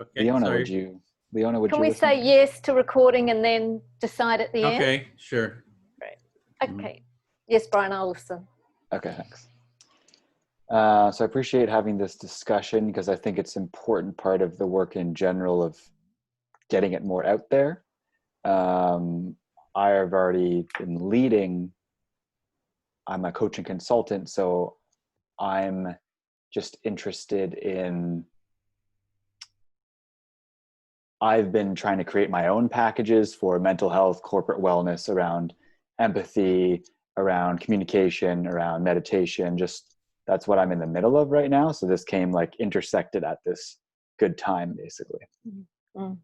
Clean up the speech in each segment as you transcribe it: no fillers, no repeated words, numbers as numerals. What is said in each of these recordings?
Okay, Leona, sorry. Leona, would Can you we listen? say yes to recording and then decide at the end? Okay, sure. Great. Okay. Yes, Brian, I'll listen. Okay, thanks. So I appreciate having this discussion because I think it's an important part of the work in general of getting it more out there. I have already been leading. I'm a coach and consultant, so I'm just interested in, I've been trying to create my own packages for mental health, corporate wellness, around empathy, around communication, around meditation. Just that's what I'm in the middle of right now. So this came like intersected at this good time, basically. Mm.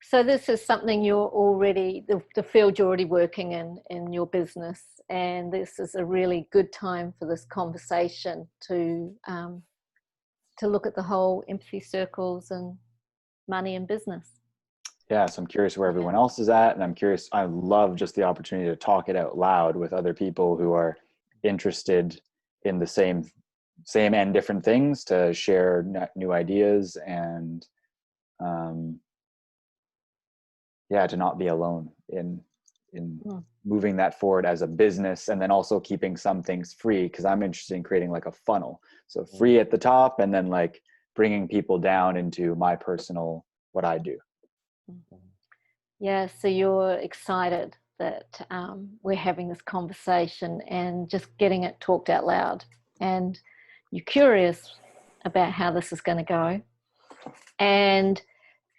So this is something you're already, the field you're already working in your business, and this is a really good time for this conversation to look at the whole empathy circles and money and business. Yeah, so I'm curious where everyone else is at, and I'm curious, I love just the opportunity to talk it out loud with other people who are interested in the same and different things, to share new ideas and to not be alone in moving that forward as a business, and then also keeping some things free, because I'm interested in creating like a funnel. So free at the top, and then like bringing people down into my personal, what I do. Yeah, so you're excited that we're having this conversation and just getting it talked out loud, and you're curious about how this is going to go, and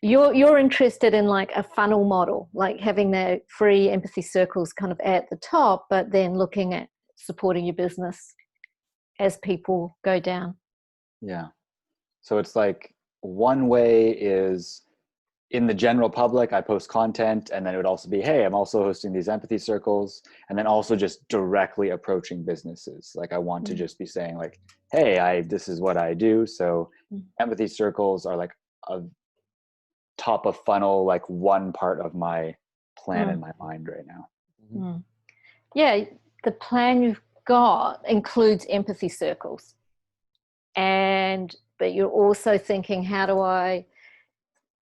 you're interested in like a funnel model, like having the free empathy circles kind of at the top, but then looking at supporting your business as people go down. Yeah. So it's like, one way is in the general public, I post content, and then it would also be, hey, I'm also hosting these empathy circles, and then also just directly approaching businesses. Like I want to just be saying like, hey, this is what I do. So empathy circles are like a top of funnel, like one part of my plan in my mind right now. Yeah, the plan you've got includes empathy circles, but you're also thinking, how do I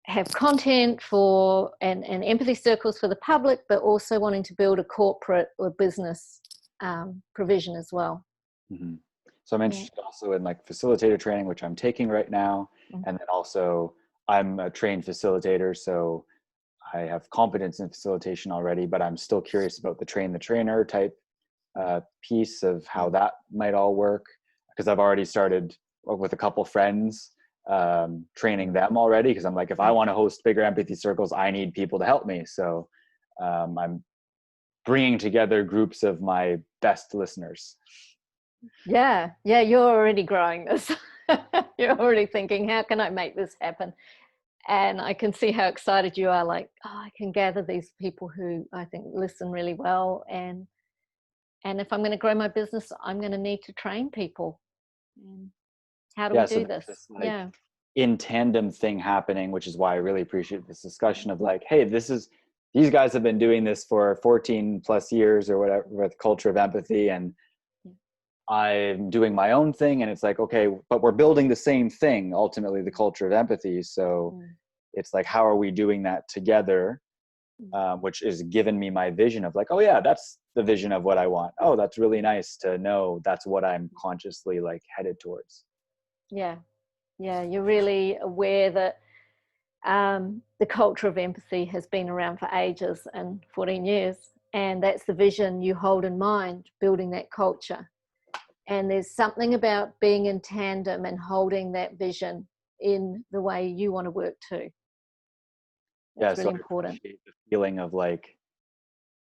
have content for and empathy circles for the public, but also wanting to build a corporate or business provision as well. So I'm interested also in like facilitator training, which I'm taking right now. And then also I'm a trained facilitator, so I have competence in facilitation already, but I'm still curious about the train the trainer type piece of how that might all work, because I've already started with a couple friends training them already, because I'm like, if I want to host bigger empathy circles, I need people to help me. So I'm bringing together groups of my best listeners. Yeah, you're already growing this. You're already thinking, how can I make this happen? And I can see how excited you are, like, I can gather these people who I think listen really well, and if I'm going to grow my business, I'm going to need to train people. And how do we do this? In tandem thing happening, which is why I really appreciate this discussion of like, hey, these guys have been doing this for 14 plus years or whatever with culture of empathy, and I'm doing my own thing, and it's like, okay, but we're building the same thing, ultimately, the culture of empathy. So it's like, how are we doing that together? Which is given me my vision of like, oh yeah, that's the vision of what I want. Oh, that's really nice to know that's what I'm consciously like headed towards. Yeah, you're really aware that the culture of empathy has been around for ages, and 14 years, and that's the vision you hold in mind, building that culture. And there's something about being in tandem and holding that vision in the way you want to work too. That's really important. I appreciate the feeling of like,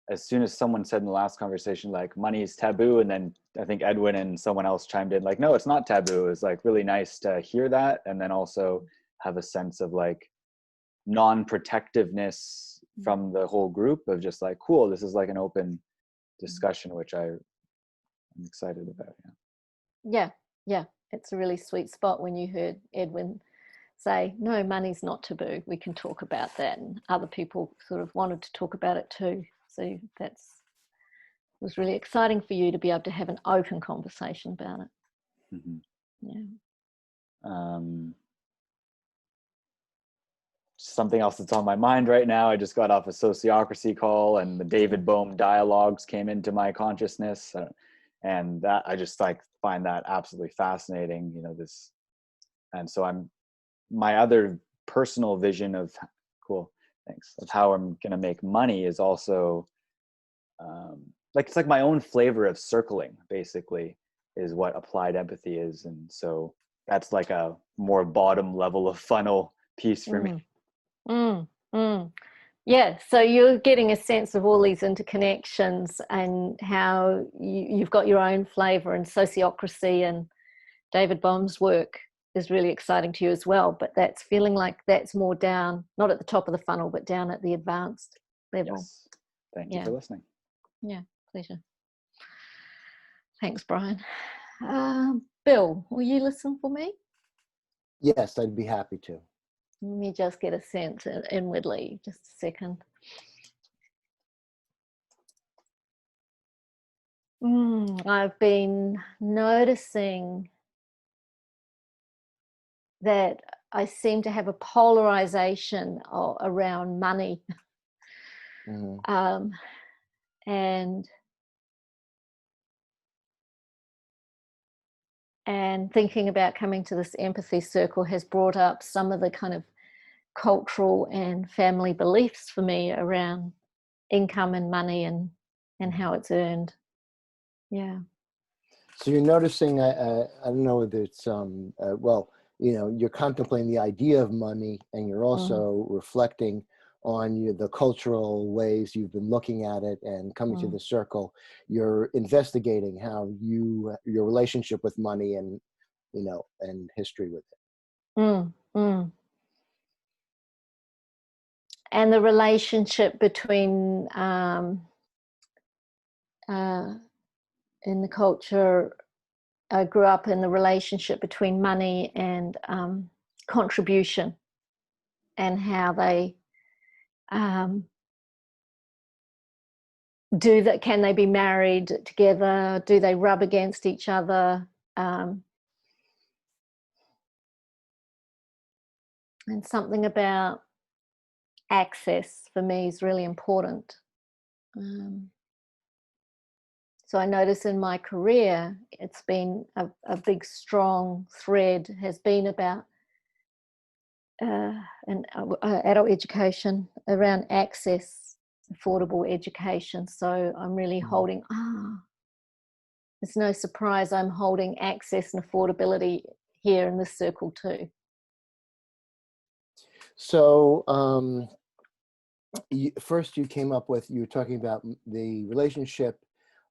as soon as someone said in the last conversation, like money is taboo, and then I think Edwin and someone else chimed in like, no, it's not taboo. It's like really nice to hear that, and then also have a sense of like non-protectiveness from the whole group of just like, cool, this is like an open discussion, which I'm excited about. Yeah, it's a really sweet spot when you heard Edwin say, no, money's not taboo, we can talk about that, and other people sort of wanted to talk about it too. So it was really exciting for you to be able to have an open conversation about it. something else that's on my mind right now. I just got off a Sociocracy call, and the David Bohm dialogues came into my consciousness, and that I just like find that absolutely fascinating. You know, this, and so my other personal vision of cool, thanks, of how I'm gonna make money is also like, it's like my own flavor of circling, basically, is what applied empathy is. And so that's like a more bottom level of funnel piece for me. Mm, mm. Yeah, so you're getting a sense of all these interconnections and how you've got your own flavor, and Sociocracy and David Bohm's work is really exciting to you as well. But that's feeling like that's more down, not at the top of the funnel, but down at the advanced level. Yes. Thank you for listening. Yeah, pleasure. Thanks, Brian. Bill, will you listen for me? Yes, I'd be happy to. Let me just get a sense inwardly, just a second. I've been noticing that I seem to have a polarization around money. Mm-hmm. And thinking about coming to this empathy circle has brought up some of the kind of cultural and family beliefs for me around income and money and how it's earned. Yeah. So you're noticing, I don't know whether it's, well, you know, you're contemplating the idea of money, and you're also reflecting on the cultural ways you've been looking at it and coming to the circle. You're investigating how your relationship with money and, you know, and history with it. And the relationship between, in the culture, I grew up in the relationship between money and contribution, and how they do that. Can they be married together? Do they rub against each other? And something about access for me is really important. So I notice in my career, it's been a big, strong thread has been about adult education, around access, affordable education. So I'm really holding, it's no surprise I'm holding access and affordability here in this circle too. So first you came up with, you were talking about the relationship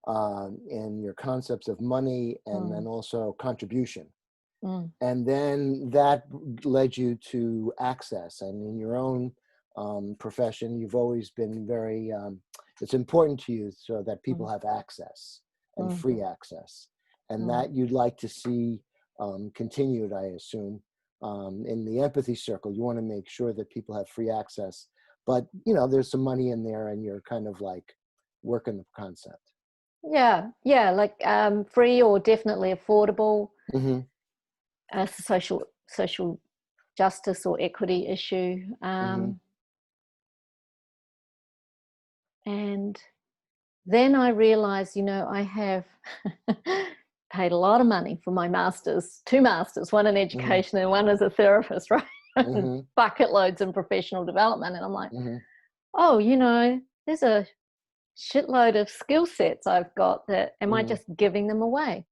and your concepts of money, and then also contribution. And then that led you to access. And in your own profession, you've always been very, it's important to you so that people have access and free access. And that you'd like to see continued, I assume. In the empathy circle, you want to make sure that people have free access. But, you know, there's some money in there, and you're kind of like working the concept. Yeah, like free or definitely affordable. A social justice or equity issue. And then I realized, you know, I have paid a lot of money for my masters, 2 masters, one in education and one as a therapist, right? Bucket loads in professional development. And I'm like, oh, you know, there's a shitload of skill sets I've got that, am I just giving them away?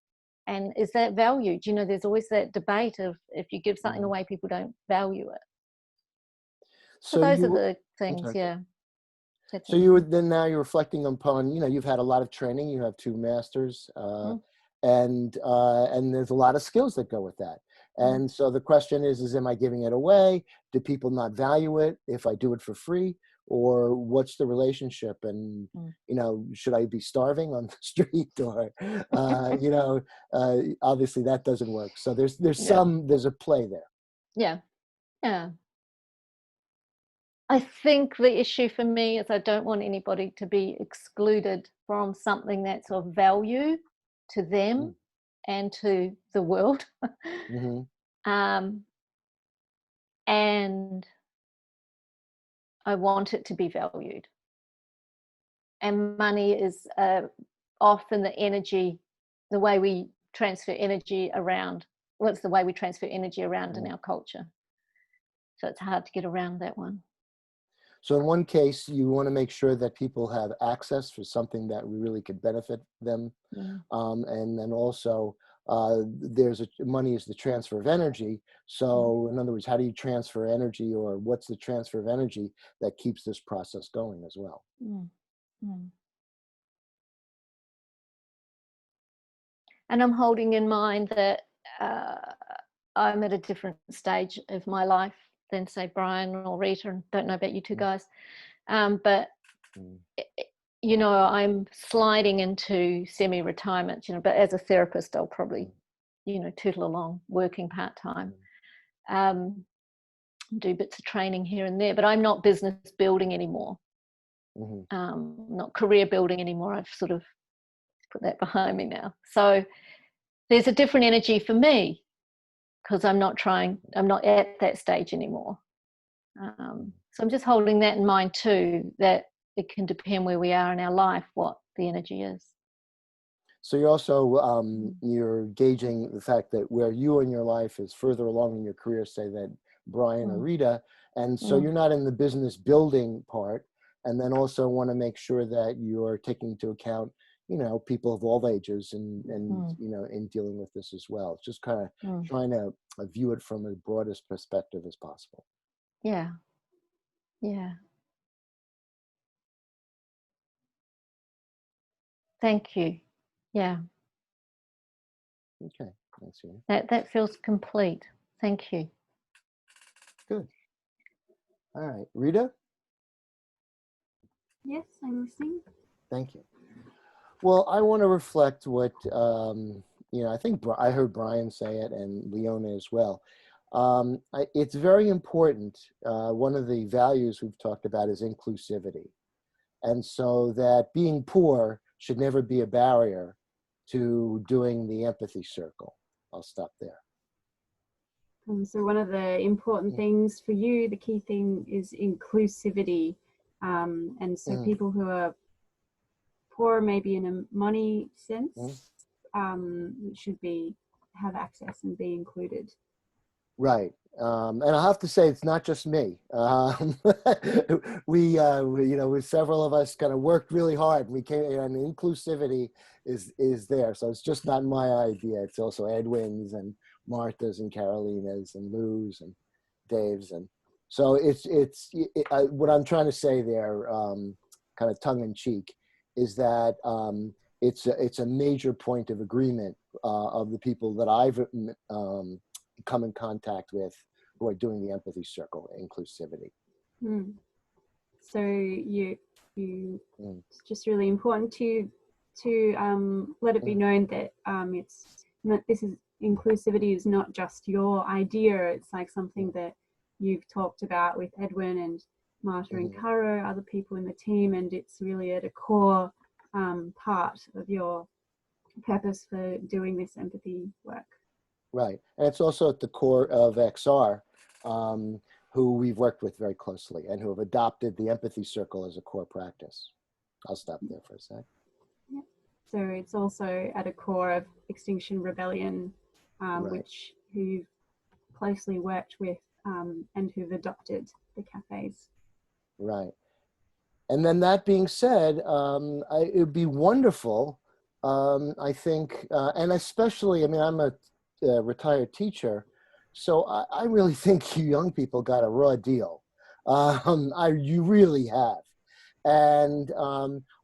And is that valued? You know, there's always that debate of, if you give something away, people don't value it. So those are the things, yeah. So you would then, now you're reflecting upon, you know, you've had a lot of training, you have 2 masters, and there's a lot of skills that go with that. And so the question is am I giving it away? Do people not value it if I do it for free? Or what's the relationship? And, you know, should I be starving on the street? Or, you know, obviously that doesn't work. So there's a play there. Yeah. I think the issue for me is I don't want anybody to be excluded from something that's of value to them and to the world. And I want it to be valued. And money is often the energy, the way we transfer energy around. Well, it's the way we transfer energy around in our culture. So it's hard to get around that one. So in one case, you want to make sure that people have access for something that really could benefit them. And then also, money is the transfer of energy. So in other words, how do you transfer energy, or what's the transfer of energy that keeps this process going as well? And I'm holding in mind that I'm at a different stage of my life than, say, Brian or Rita, and don't know about you two guys. But, you know, I'm sliding into semi-retirement, you know, but as a therapist, I'll probably, you know, tootle along, working part-time, do bits of training here and there, but I'm not business building anymore, not career building anymore. I've sort of put that behind me now. So there's a different energy for me, because I'm not at that stage anymore. So I'm just holding that in mind too, that it can depend where we are in our life, what the energy is. So you're also, you're gauging the fact that where you in your life is further along in your career, say that Brian or Rita, and so you're not in the business building part, and then also want to make sure that you're taking into account, you know, people of all ages and you know, in dealing with this as well. Just kind of trying to view it from the broadest perspective as possible. Yeah. Thank you. Yeah. Okay, thanks, Ian. That feels complete. Thank you. Good. All right, Rita? Yes, I'm listening. Thank you. Well, I want to reflect what, you know, I think I heard Brian say it and Leona as well. It's very important. One of the values we've talked about is inclusivity. And so that being poor should never be a barrier to doing the empathy circle. I'll stop there. So one of the important things for you, the key thing is inclusivity. And so people who are poor, maybe in a money sense, should have access and be included. Right. And I have to say, it's not just me. We, you know, with several of us kind of worked really hard. We came, and inclusivity is there. So it's just not my idea. It's also Edwin's and Martha's and Carolina's and Lou's and Dave's. And so what I'm trying to say there, kind of tongue in cheek, is that it's a major point of agreement of the people that I've come in contact with who are doing the empathy circle, inclusivity. So it's just really important to let it be known that inclusivity is not just your idea. It's like something that you've talked about with Edwin and Marta and Caro, other people in the team, and it's really at a core part of your purpose for doing this empathy work. Right, and it's also at the core of XR, who we've worked with very closely and who have adopted the empathy circle as a core practice. I'll stop there for a sec. Yeah. So it's also at a core of Extinction Rebellion, who you've closely worked with and who've adopted the cafes. Right. And then that being said, it would be wonderful, I think, and especially, I mean, I'm a retired teacher, so I really think you young people got a raw deal. You really have. And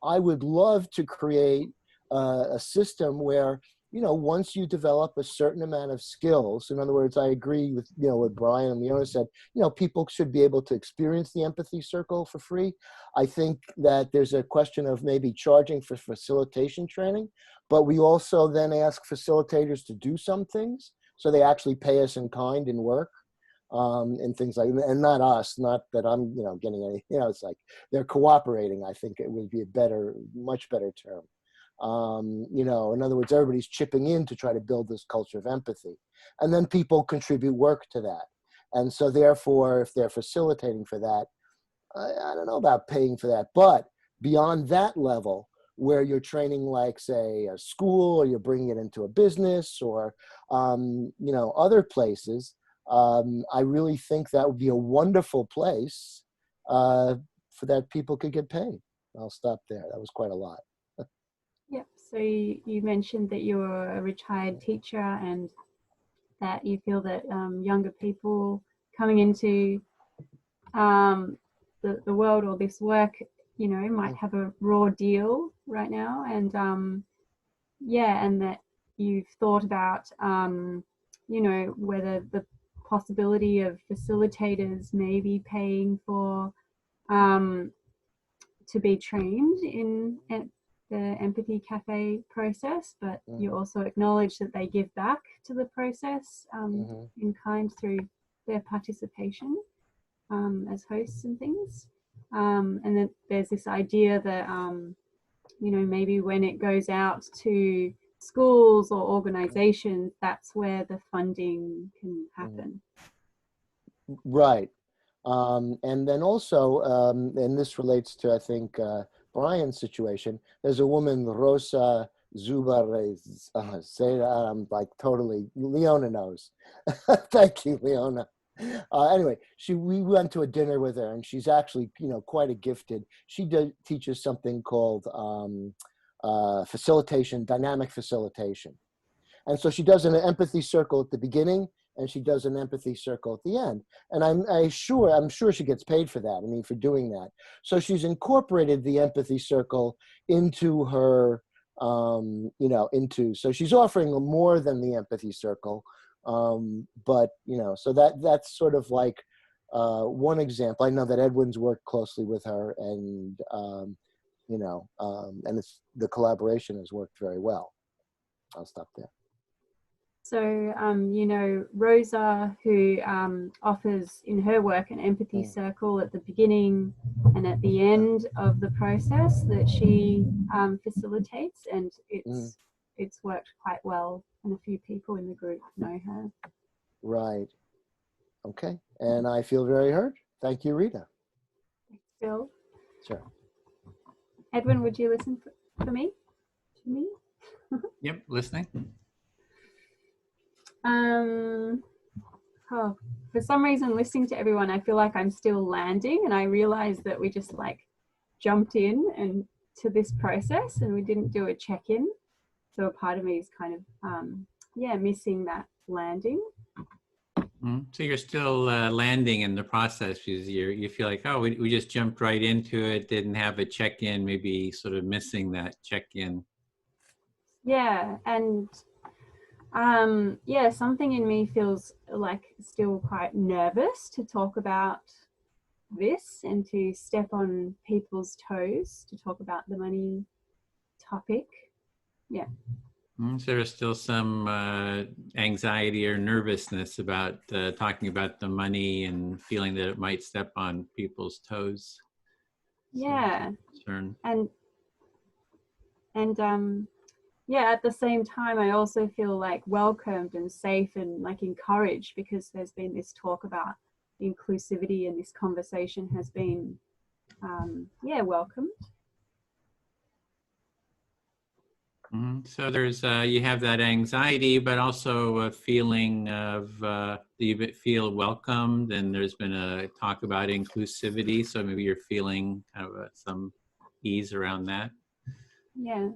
I would love to create a system where, you know, once you develop a certain amount of skills, in other words, I agree with, you know, what Brian and Leona said, you know, people should be able to experience the empathy circle for free. I think that there's a question of maybe charging for facilitation training, but we also then ask facilitators to do some things. So they actually pay us in kind in work and things like that. And not us, not that I'm, you know, getting any, you know, it's like they're cooperating. I think it would be a much better term. You know, in other words, everybody's chipping in to try to build this culture of empathy. And then people contribute work to that. And so therefore, if they're facilitating for that, I don't know about paying for that, but beyond that level, where you're training, like, say, a school, or you're bringing it into a business, or other places, I really think that would be a wonderful place for that people could get paid. I'll stop there. That was quite a lot. Yep. So you mentioned that you're a retired teacher, and that you feel that younger people coming into the world or this work, might have a raw deal right now, and and that you've thought about whether the possibility of facilitators maybe paying for to be trained in the Empathy Cafe process, but you also acknowledge that they give back to the process in kind through their participation as hosts and things. And then there's this idea that, maybe when it goes out to schools or organizations, that's where the funding can happen. Right. And then also, and this relates to, I think, Brian's situation, there's a woman, Rosa Zubarez, say that, I'm like totally, Leona knows. Thank you, Leona. Anyway, we went to a dinner with her, and she's actually, quite a gifted. She teaches something called facilitation, dynamic facilitation. And so she does an empathy circle at the beginning, and she does an empathy circle at the end. And I'm sure she gets paid for that. I mean, for doing that. So she's incorporated the empathy circle into her, so she's offering more than the empathy circle. But so that's sort of like one example. I know that Edwin's worked closely with her, and and the collaboration has worked very well. I'll stop there. So, Rosa, who offers in her work an empathy circle at the beginning and at the end of the process that she facilitates, and it's worked quite well, and a few people in the group know her. Right. Okay. And I feel very heard. Thank you, Rita. Thanks, Bill. Sure. Edwin, would you listen for me? To me? Yep, listening. For some reason, listening to everyone, I feel like I'm still landing, and I realize that we just jumped in and to this process, and we didn't do a check-in. So a part of me is kind of missing that landing. So you're still landing in the process, because you feel like, oh, we just jumped right into it, didn't have a check-in, maybe sort of missing that check-in. Yeah, and something in me feels like still quite nervous to talk about this and to step on people's toes to talk about the money topic. Yeah. So there's still some anxiety or nervousness about talking about the money and feeling that it might step on people's toes. Yeah. Concern. And at the same time, I also feel welcomed and safe and encouraged, because there's been this talk about inclusivity, and this conversation has been welcomed. So there's you have that anxiety, but also a feeling of you feel welcomed, and there's been a talk about inclusivity, so maybe you're feeling kind of some ease around that. Yeah.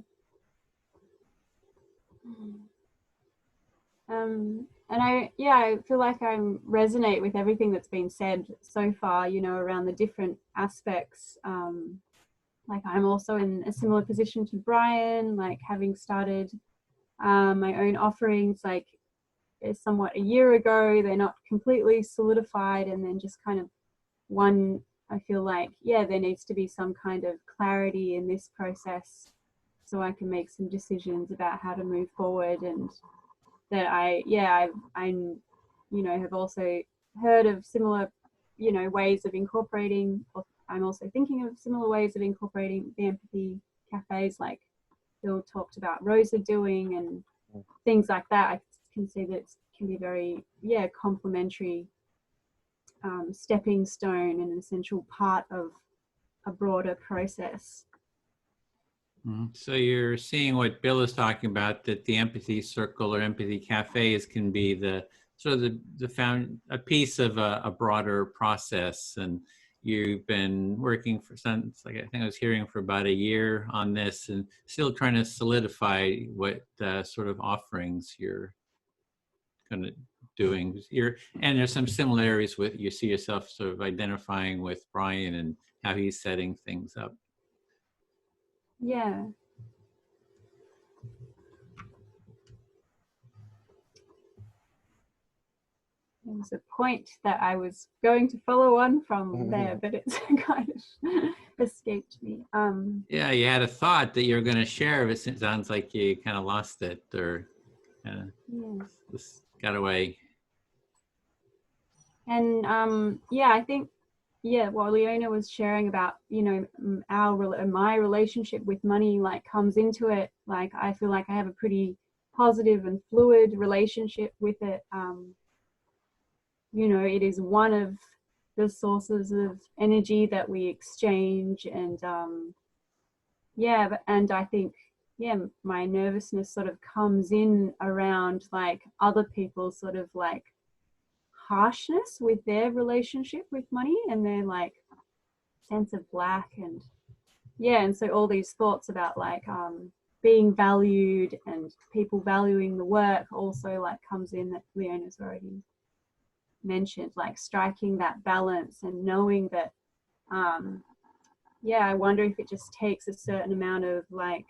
And I feel like I resonate with everything that's been said so far, around the different aspects. I'm also in a similar position to Brian, having started my own offerings somewhat a year ago. They're not completely solidified, and then just kind of I feel like there needs to be some kind of clarity in this process, so I can make some decisions about how to move forward. And that I have also heard of similar ways of incorporating, or I'm also thinking of similar ways of incorporating the empathy cafes, like Bill talked about Rosa doing, and things like that. I can see that it can be very complementary stepping stone and an essential part of a broader process. So you're seeing what Bill is talking about, that the empathy circle or empathy cafes can be the sort of a piece of a broader process. And you've been working for I think I was hearing for about a year on this, and still trying to solidify what sort of offerings you're kind of doing. And there's some similarities with, you see yourself sort of identifying with Brian and how he's setting things up. Yeah. There was a point that I was going to follow on from there, but it's kind of escaped me. Yeah, you had a thought that you were going to share, but it sounds like you kind of lost it, or just got away. And yeah, I think, yeah, what Leona was sharing about, you know, my relationship with money, like, comes into it. Like, I feel like I have a pretty positive and fluid relationship with it. You know, it is one of the sources of energy that we exchange, and yeah, and I think, yeah, my nervousness sort of comes in around, like, other people's sort of, like, harshness with their relationship with money and their, like, sense of lack. And yeah, and so all these thoughts about, like, being valued and people valuing the work also, like, comes in, that Leona's already mentioned, like, striking that balance and knowing that yeah, I wonder if it just takes a certain amount of, like,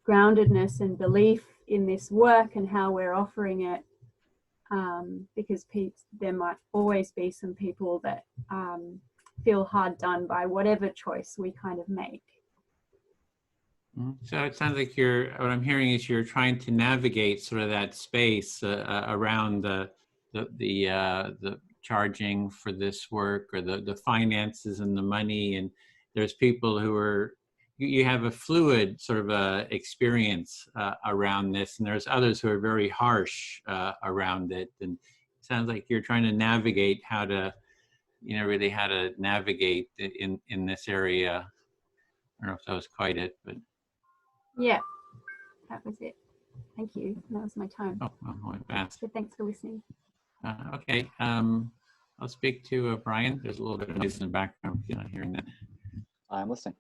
groundedness and belief in this work and how we're offering it, because there might always be some people that feel hard done by whatever choice we kind of make. So it sounds like what I'm hearing is you're trying to navigate sort of that space around the charging for this work, or the finances and the money. And there's people who you have a fluid sort of experience around this, and there's others who are very harsh around it. And it sounds like you're trying to navigate how to navigate in this area. I don't know if that was quite it, but. Yeah, that was it. Thank you. That was my time. Oh, I went fast. So thanks for listening. Okay. I'll speak to Brian. There's a little bit of noise in the background if you're not hearing that. I'm listening.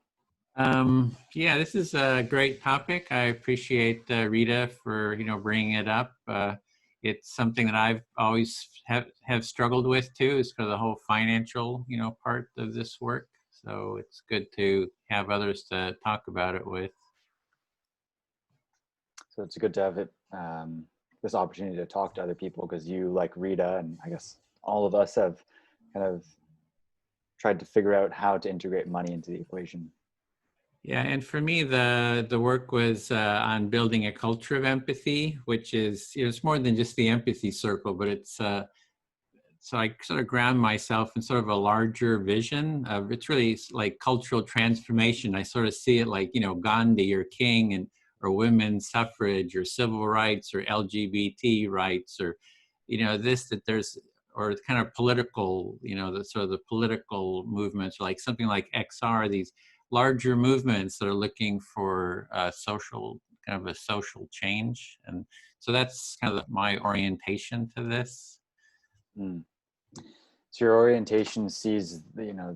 Yeah, this is a great topic. I appreciate Rita for bringing it up. It's something that I've always have struggled with too, is for the whole financial part of this work. So it's good to have others to talk about it with. So it's good to have it, this opportunity to talk to other people, because you, like Rita, and I guess all of us, have kind of tried to figure out how to integrate money into the equation. Yeah, and for me, the work was on building a culture of empathy, which is, it's more than just the empathy circle, but it's, so I sort of ground myself in sort of a larger vision of, it's really like cultural transformation. I sort of see it like, Gandhi or King, or women's suffrage, or civil rights, or LGBT rights, or, there's, or kind of political, the sort of the political movements, like something like XR, these larger movements that are looking for social change. And so that's kind of my orientation to this. Mm. So your orientation sees,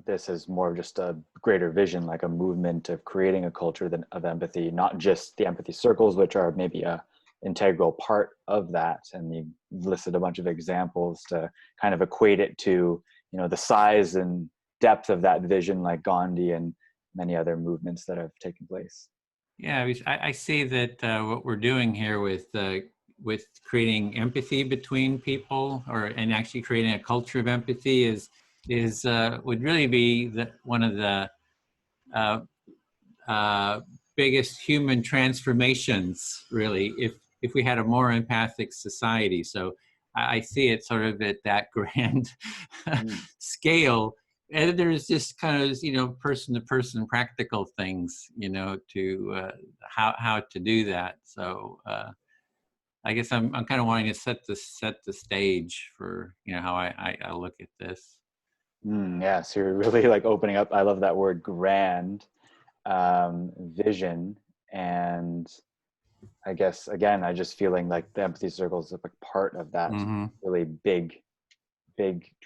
this as more of just a greater vision, like a movement of creating a culture of empathy, not just the empathy circles, which are maybe a integral part of that. And you listed a bunch of examples to kind of equate it to, the size and depth of that vision, like Gandhi and many other movements that have taken place. Yeah, I see that what we're doing here with creating empathy between people, and actually creating a culture of empathy would really be one of the biggest human transformations, really, if we had a more empathic society. So I see it sort of at that grand scale. And there's just kind of, person-to-person practical things, to how to do that. So I guess I'm kind of wanting to set the stage for, you know, how I look at this. Yeah, so you're really like opening up. I love that word, grand, vision. And I guess, again, I just feeling like the empathy circle is a part of that really big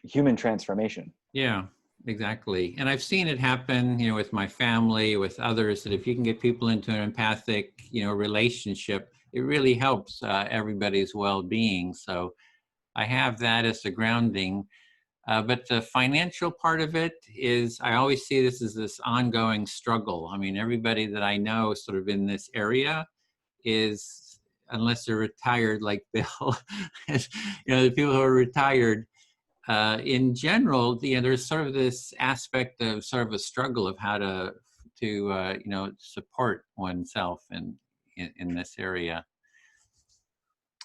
human transformation. Yeah, exactly. And I've seen it happen, you know, with my family, with others, that if you can get people into an empathic, you know, relationship, it really helps everybody's well-being. So I have that as the grounding. But the financial part of it is, I always see this as this ongoing struggle. I mean, everybody that I know sort of in this area is, unless they're retired like Bill, you know, the people who are retired, in general, you know, there's sort of this aspect of sort of a struggle of how to you know, support oneself in this area.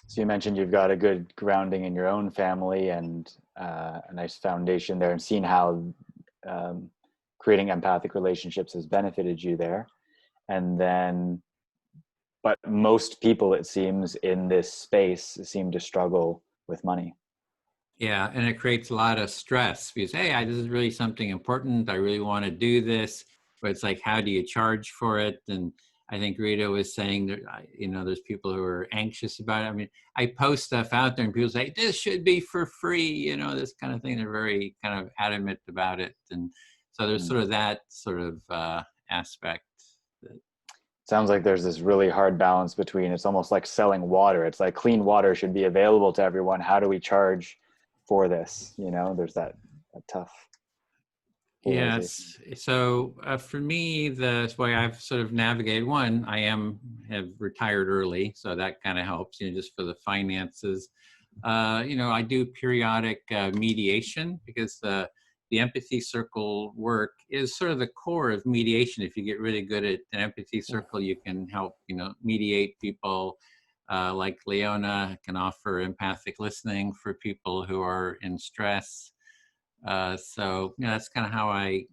So you mentioned you've got a good grounding in your own family and a nice foundation there, and seeing how creating empathic relationships has benefited you there. And then, but most people, it seems, in this space seem to struggle with money. Yeah, and it creates a lot of stress because, hey, this is really something important. I really want to do this, but it's like, how do you charge for it? And I think Rita was saying that, you know, there's people who are anxious about it. I mean, I post stuff out there and people say, this should be for free, you know, this kind of thing. They're very kind of adamant about it. And so there's sort of that sort of aspect. Sounds like there's this really hard balance between, it's almost like selling water. It's like clean water should be available to everyone. How do we charge for this? You know, there's that tough. Yes. So for me, the way I've sort of navigated, one, have retired early, so that kind of helps, you know, just for the finances. You know, I do periodic mediation because the empathy circle work is sort of the core of mediation. If you get really good at an empathy circle, you can help, you know, mediate people. Like Leona can offer empathic listening for people who are in stress. So, you know, that's kind of how I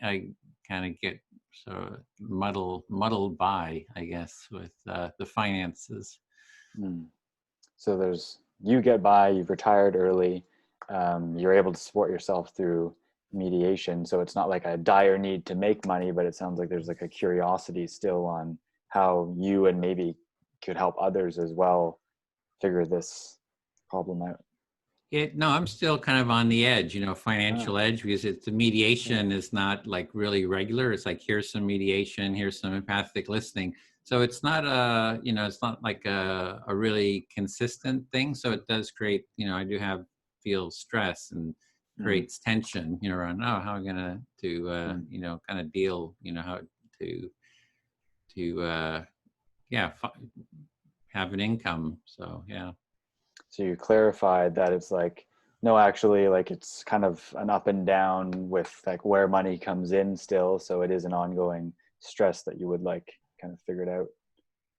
kind of get so muddled by, I guess, with the finances. So you get by, you've retired early, you're able to support yourself through mediation. So it's not like a dire need to make money, but it sounds like there's like a curiosity still on how you and maybe could help others as well figure this problem out. No, I'm still kind of on the edge, you know, financial edge, because the mediation is not like really regular. It's like, here's some mediation, here's some empathic listening. So it's not you know, it's not like a really consistent thing. So it does create, you know, I do feel stress and creates tension, you know, around, oh, how am I going to you know, kind of deal, you know, how to yeah, have an income. So, yeah. So you clarified that it's like, no, actually, like it's kind of an up and down with like where money comes in still. So it is an ongoing stress that you would like kind of figured out.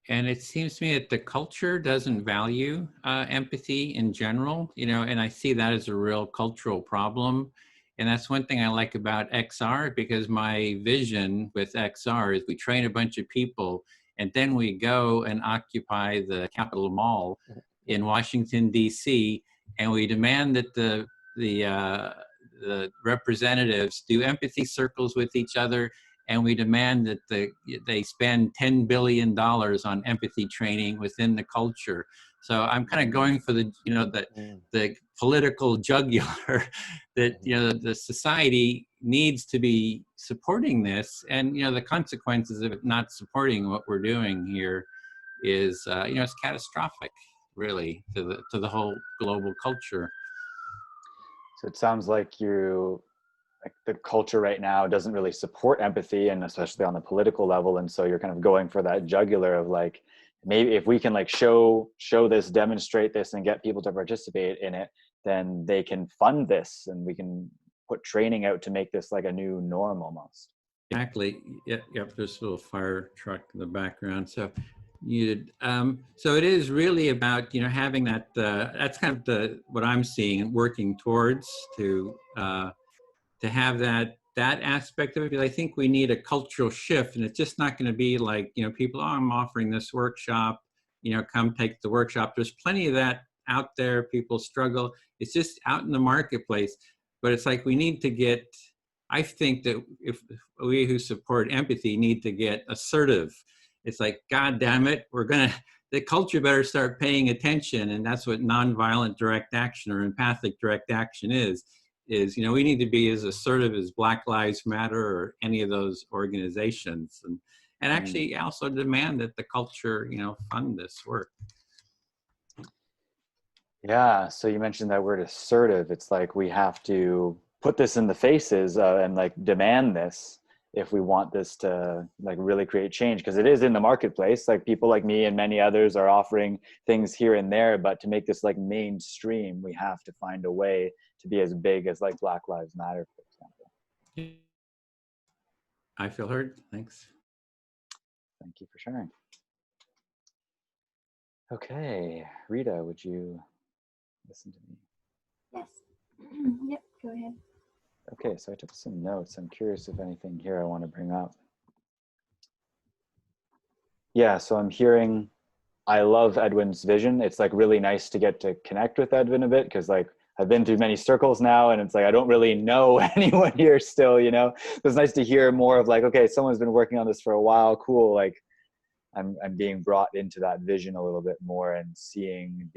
And it seems to me that the culture doesn't value empathy in general, you know, and I see that as a real cultural problem. And that's one thing I like about XR, because my vision with XR is we train a bunch of people and then we go and occupy the Capitol Mall in Washington, D.C., and we demand that the representatives do empathy circles with each other, and we demand that they spend $10 billion on empathy training within the culture. So I'm kind of going for the, you know, the political jugular that, you know, the society needs to be supporting this, and, you know, the consequences of it not supporting what we're doing here is, you know, it's catastrophic, really, to the whole global culture. So it sounds like like the culture right now doesn't really support empathy, and especially on the political level. And so you're kind of going for that jugular of like, maybe if we can like show this, demonstrate this, and get people to participate in it, then they can fund this and we can put training out to make this like a new norm almost. Exactly. Yep. There's a little fire truck in the background. So so it is really about, you know, having that, that's kind of what I'm seeing and working towards to have that aspect of it. Because I think we need a cultural shift, and it's just not going to be like, you know, people, oh, I'm offering this workshop, come take the workshop. There's plenty of that out there. People struggle. It's just out in the marketplace. But it's like we need to get, I think that if we who support empathy need to get assertive. It's like, God damn it, the culture better start paying attention. And that's what nonviolent direct action or empathic direct action is, we need to be as assertive as Black Lives Matter or any of those organizations. And actually also demand that the culture, fund this work. Yeah, so you mentioned that word assertive. It's like we have to put this in the faces and like demand this if we want this to like really create change, because it is in the marketplace. Like people like me and many others are offering things here and there, but to make this like mainstream, we have to find a way to be as big as like Black Lives Matter, for example. I feel heard. Thanks. Thank you for sharing. Okay, Rita, would you listen to me? Yes. Yep, go ahead. Okay, so I took some notes. I'm curious if anything here I want to bring up. Yeah, so I'm hearing, I love Edwin's vision. It's like really nice to get to connect with Edwin a bit, because like I've been through many circles now and it's like I don't really know anyone here still, So it's nice to hear more of like, okay, someone's been working on this for a while, cool. Like I'm being brought into that vision a little bit more and seeing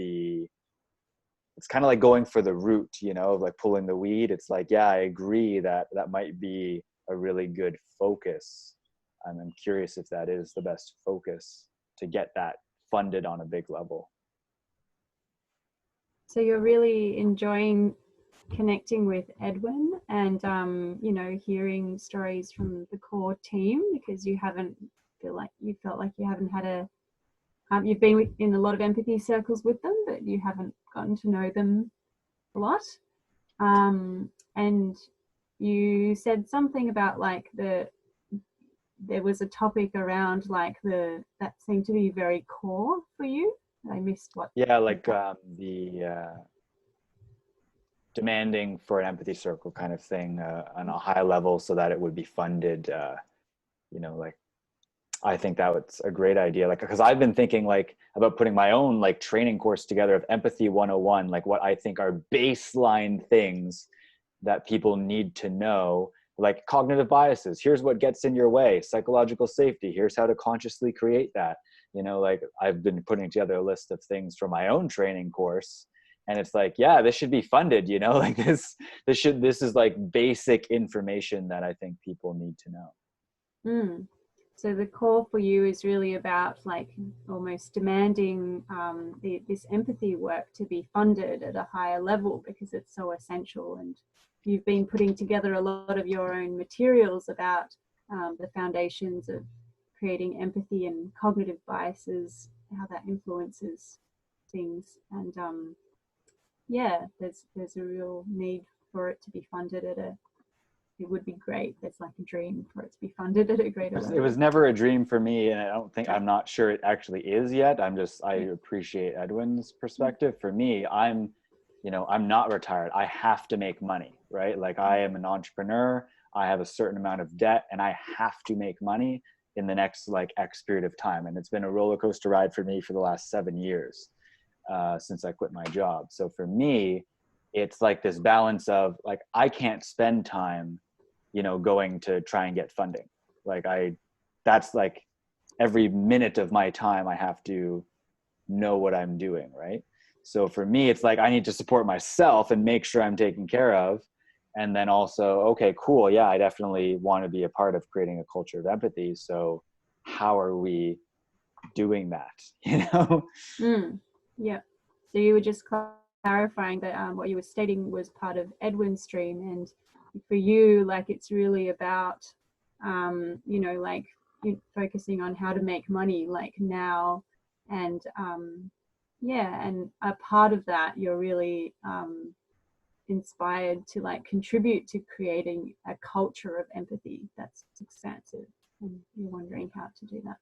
it's kind of like going for the root, of like pulling the weed. It's like, yeah, I agree that might be a really good focus. And I'm curious if that is the best focus to get that funded on a big level. So you're really enjoying connecting with Edwin and, hearing stories from the core team, because you felt like you haven't had you've been in a lot of empathy circles with them, but you haven't gotten to know them a lot. And you said something about like there was a topic around like that seemed to be very core for you. I missed what. Yeah, like the demanding for an empathy circle kind of thing on a high level so that it would be funded, like I think that was a great idea. Like, because I've been thinking like about putting my own like training course together of Empathy 101, like what I think are baseline things that people need to know, like cognitive biases. Here's what gets in your way. Psychological safety. Here's how to consciously create that. Like I've been putting together a list of things for my own training course. And it's like, yeah, this should be funded, like this is like basic information that I think people need to know. So the core for you is really about like almost demanding this empathy work to be funded at a higher level because it's so essential. And you've been putting together a lot of your own materials about the foundations of creating empathy and cognitive biases, how that influences things. And there's a real need for it to be funded it would be great. It's like a dream for it to be funded at a greater level. It was never a dream for me, and I'm not sure it actually is yet. I appreciate Edwin's perspective. For me, I'm not retired. I have to make money, right? Like I am an entrepreneur. I have a certain amount of debt and I have to make money in the next like X period of time. And it's been a roller coaster ride for me for the last 7 years since I quit my job. So for me, it's like this balance of like, I can't spend time going to try and get funding. Like that's like every minute of my time, I have to know what I'm doing. Right. So for me, it's like, I need to support myself and make sure I'm taken care of. And then also, okay, cool. Yeah, I definitely want to be a part of creating a culture of empathy. So how are we doing that? Yeah. So you were just clarifying that what you were stating was part of Edwin's stream, and for you, like it's really about like focusing on how to make money like now, and and a part of that you're really inspired to like contribute to creating a culture of empathy that's expansive, and you're wondering how to do that.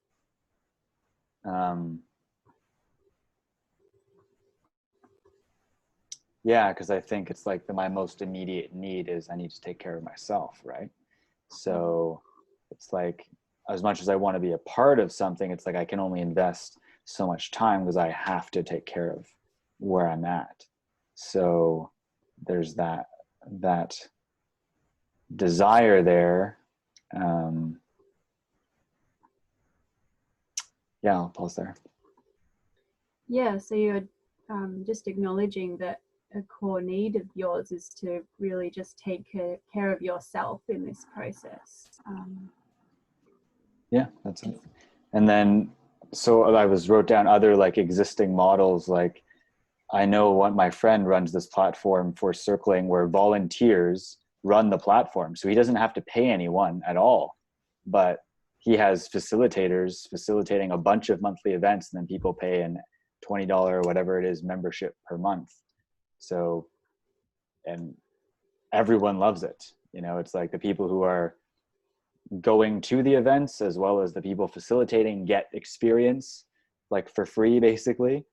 Yeah, because I think it's like my most immediate need is I need to take care of myself, right? So it's like, as much as I want to be a part of something, it's like I can only invest so much time because I have to take care of where I'm at. So there's that desire there. Yeah, I'll pause there. Yeah, so you're just acknowledging that a core need of yours is to really just take care of yourself in this process. Yeah, that's it. And then, so I wrote down other like existing models. Like I know my friend runs this platform for circling where volunteers run the platform. So he doesn't have to pay anyone at all, but he has facilitators facilitating a bunch of monthly events, and then people pay an $20 or whatever it is membership per month. So, and everyone loves it. You know, it's like the people who are going to the events as well as the people facilitating get experience like for free basically.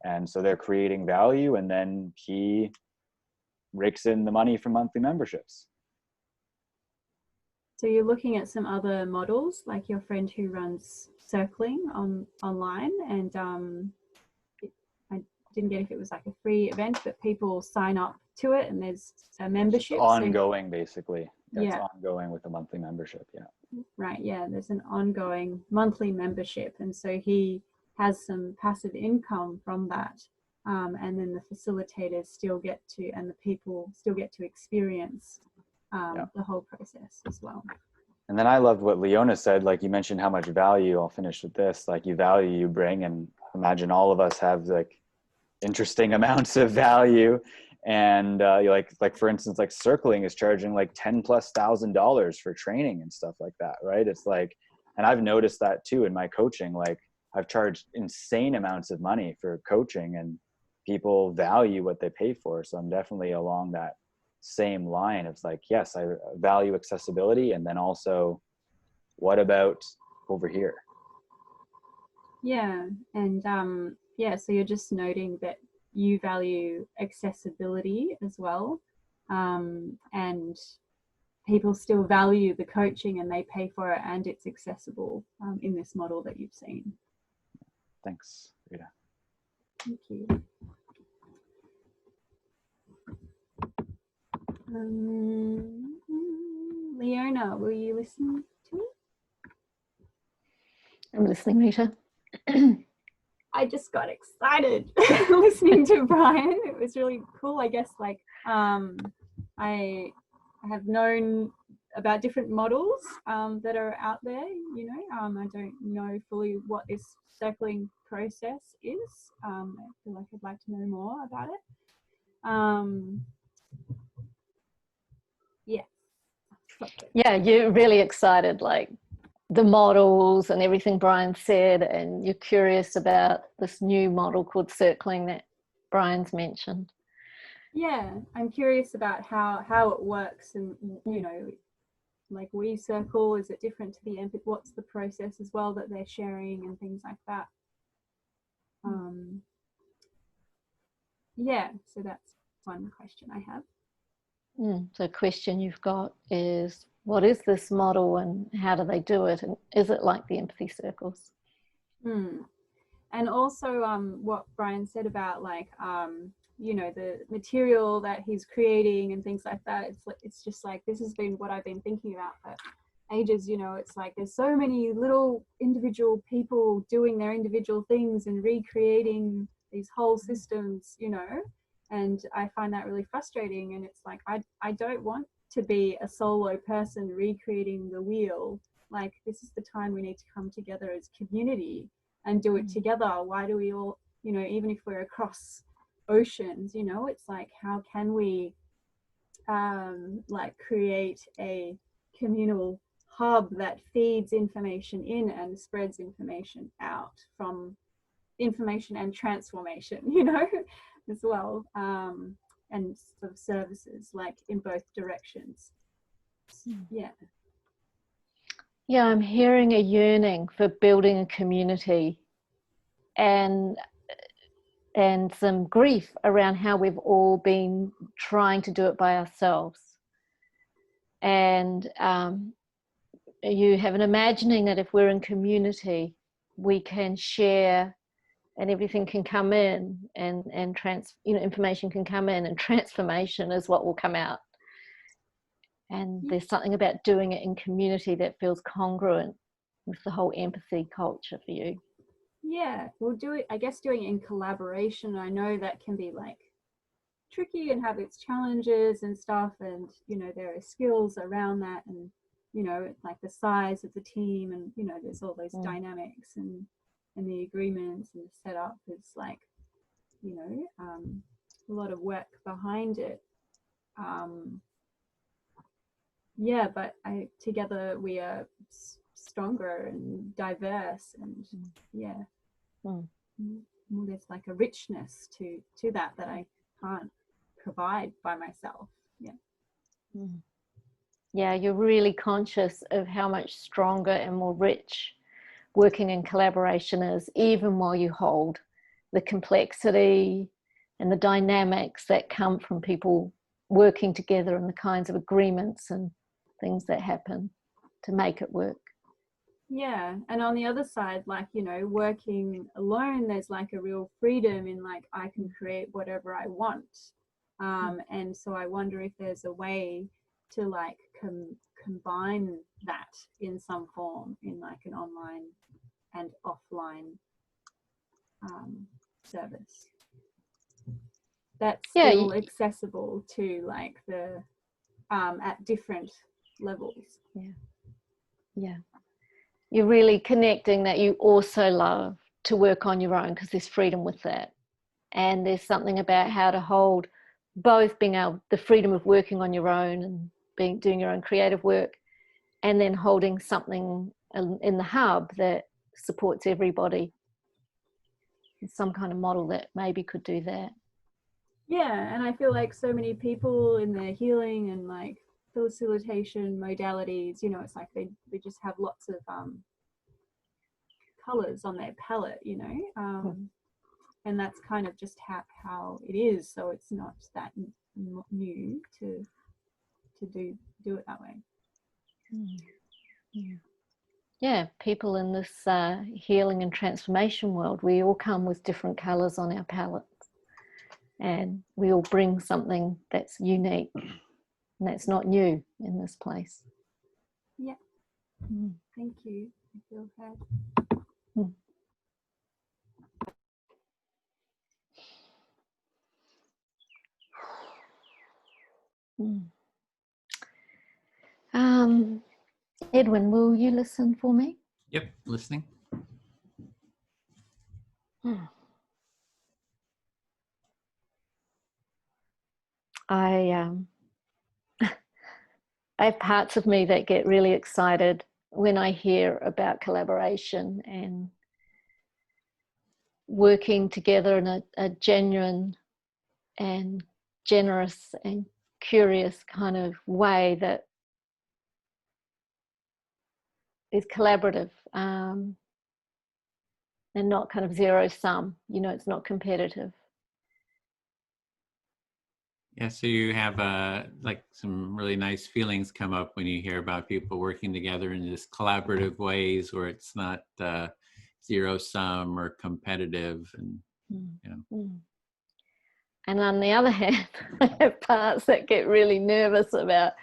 And so they're creating value, and then he rakes in the money from monthly memberships. So you're looking at some other models, like your friend who runs circling online, and I didn't get if it was like a free event, but people sign up to it and there's a membership. It's ongoing, basically. It's Yeah. ongoing with a monthly membership. Yeah. Right. Yeah. There's an ongoing monthly membership. And so he has some passive income from that. And then the facilitators still get to, and the people still get to experience the whole process as well. And then I loved what Leona said, like you mentioned how much value, I'll finish with this, like you bring, and imagine all of us have like interesting amounts of value. And like for instance, like circling is charging like $10,000+ for training and stuff like that, right? It's like, and I've noticed that too in my coaching. Like I've charged insane amounts of money for coaching, and people value what they pay for. So I'm definitely along that same line. It's like, yes, I value accessibility, and then also, what about over here? Yeah, and so you're just noting that you value accessibility as well, and people still value the coaching and they pay for it, and it's accessible in this model that you've seen. Thanks, Rita. Thank you. Leona, will you listen to me? I'm listening, Rita. I just got excited listening to Brian. It was really cool. I guess like I have known about different models that are out there, you know. I don't know fully what this circling process is. I feel like I'd like to know more about it. Yeah, you're really excited, like the models and everything Brian said, and you're curious about this new model called circling that Brian's mentioned. Yeah, I'm curious about how it works, and you know, like we circle, is it different to the empathy? What's the process as well that they're sharing and things like that? Yeah, so that's one question I have. So question you've got is, what is this model and how do they do it? And is it like the empathy circles? And also what Brian said about like, you know, the material that he's creating and things like that. It's just like, this has been what I've been thinking about for ages, you know. It's like there's so many little individual people doing their individual things and recreating these whole systems, you know. And I find that really frustrating. And it's like, I don't want to be a solo person recreating the wheel. Like, this is the time we need to come together as community and do it together. Why do we all, you know, even if we're across oceans, you know, it's like, how can we like create a communal hub that feeds information in and spreads information out, from information and transformation, you know, as well, and sort of services, like in both directions. Yeah, I'm hearing a yearning for building a community, and some grief around how we've all been trying to do it by ourselves. And you have an imagining that if we're in community, we can share and everything can come in, and information can come in, and transformation is what will come out. And there's something about doing it in community that feels congruent with the whole empathy culture for you. Yeah, we'll do it, I guess doing it in collaboration. I know that can be like tricky and have its challenges and stuff, and there are skills around that, and like the size of the team, and there's all those dynamics and the agreements and the setup is like a lot of work behind it. Yeah, but together we are stronger and diverse, and there's like a richness to that I can't provide by myself. Yeah, you're really conscious of how much stronger and more rich working in collaboration is, even while you hold the complexity and the dynamics that come from people working together, and the kinds of agreements and things that happen to make it work. Yeah, and on the other side, like working alone, there's like a real freedom in like I can create whatever I want, and so I wonder if there's a way to like combine that in some form, in like an online and offline service that's still accessible to like the at different levels. Yeah, you're really connecting that you also love to work on your own, because there's freedom with that, and there's something about how to hold both, being able the freedom of working on your own and doing your own creative work, and then holding something in the hub that supports everybody, some kind of model that maybe could do that. Yeah, and I feel like so many people in their healing and like facilitation modalities, it's like they just have lots of colors on their palette, and that's kind of just how it is. So it's not that new to do it that way. Yeah, people in this healing and transformation world, we all come with different colors on our palettes, and we all bring something that's unique and that's not new in this place. Yeah. Thank you. I feel heard. Edwin, will you listen for me? Yep, listening. I have parts of me that get really excited when I hear about collaboration and working together in a genuine and generous and curious kind of way that is collaborative, and not kind of zero sum. It's not competitive. Yeah, so you have like some really nice feelings come up when you hear about people working together in just collaborative ways where it's not zero sum or competitive, and And on the other hand, I have parts that get really nervous about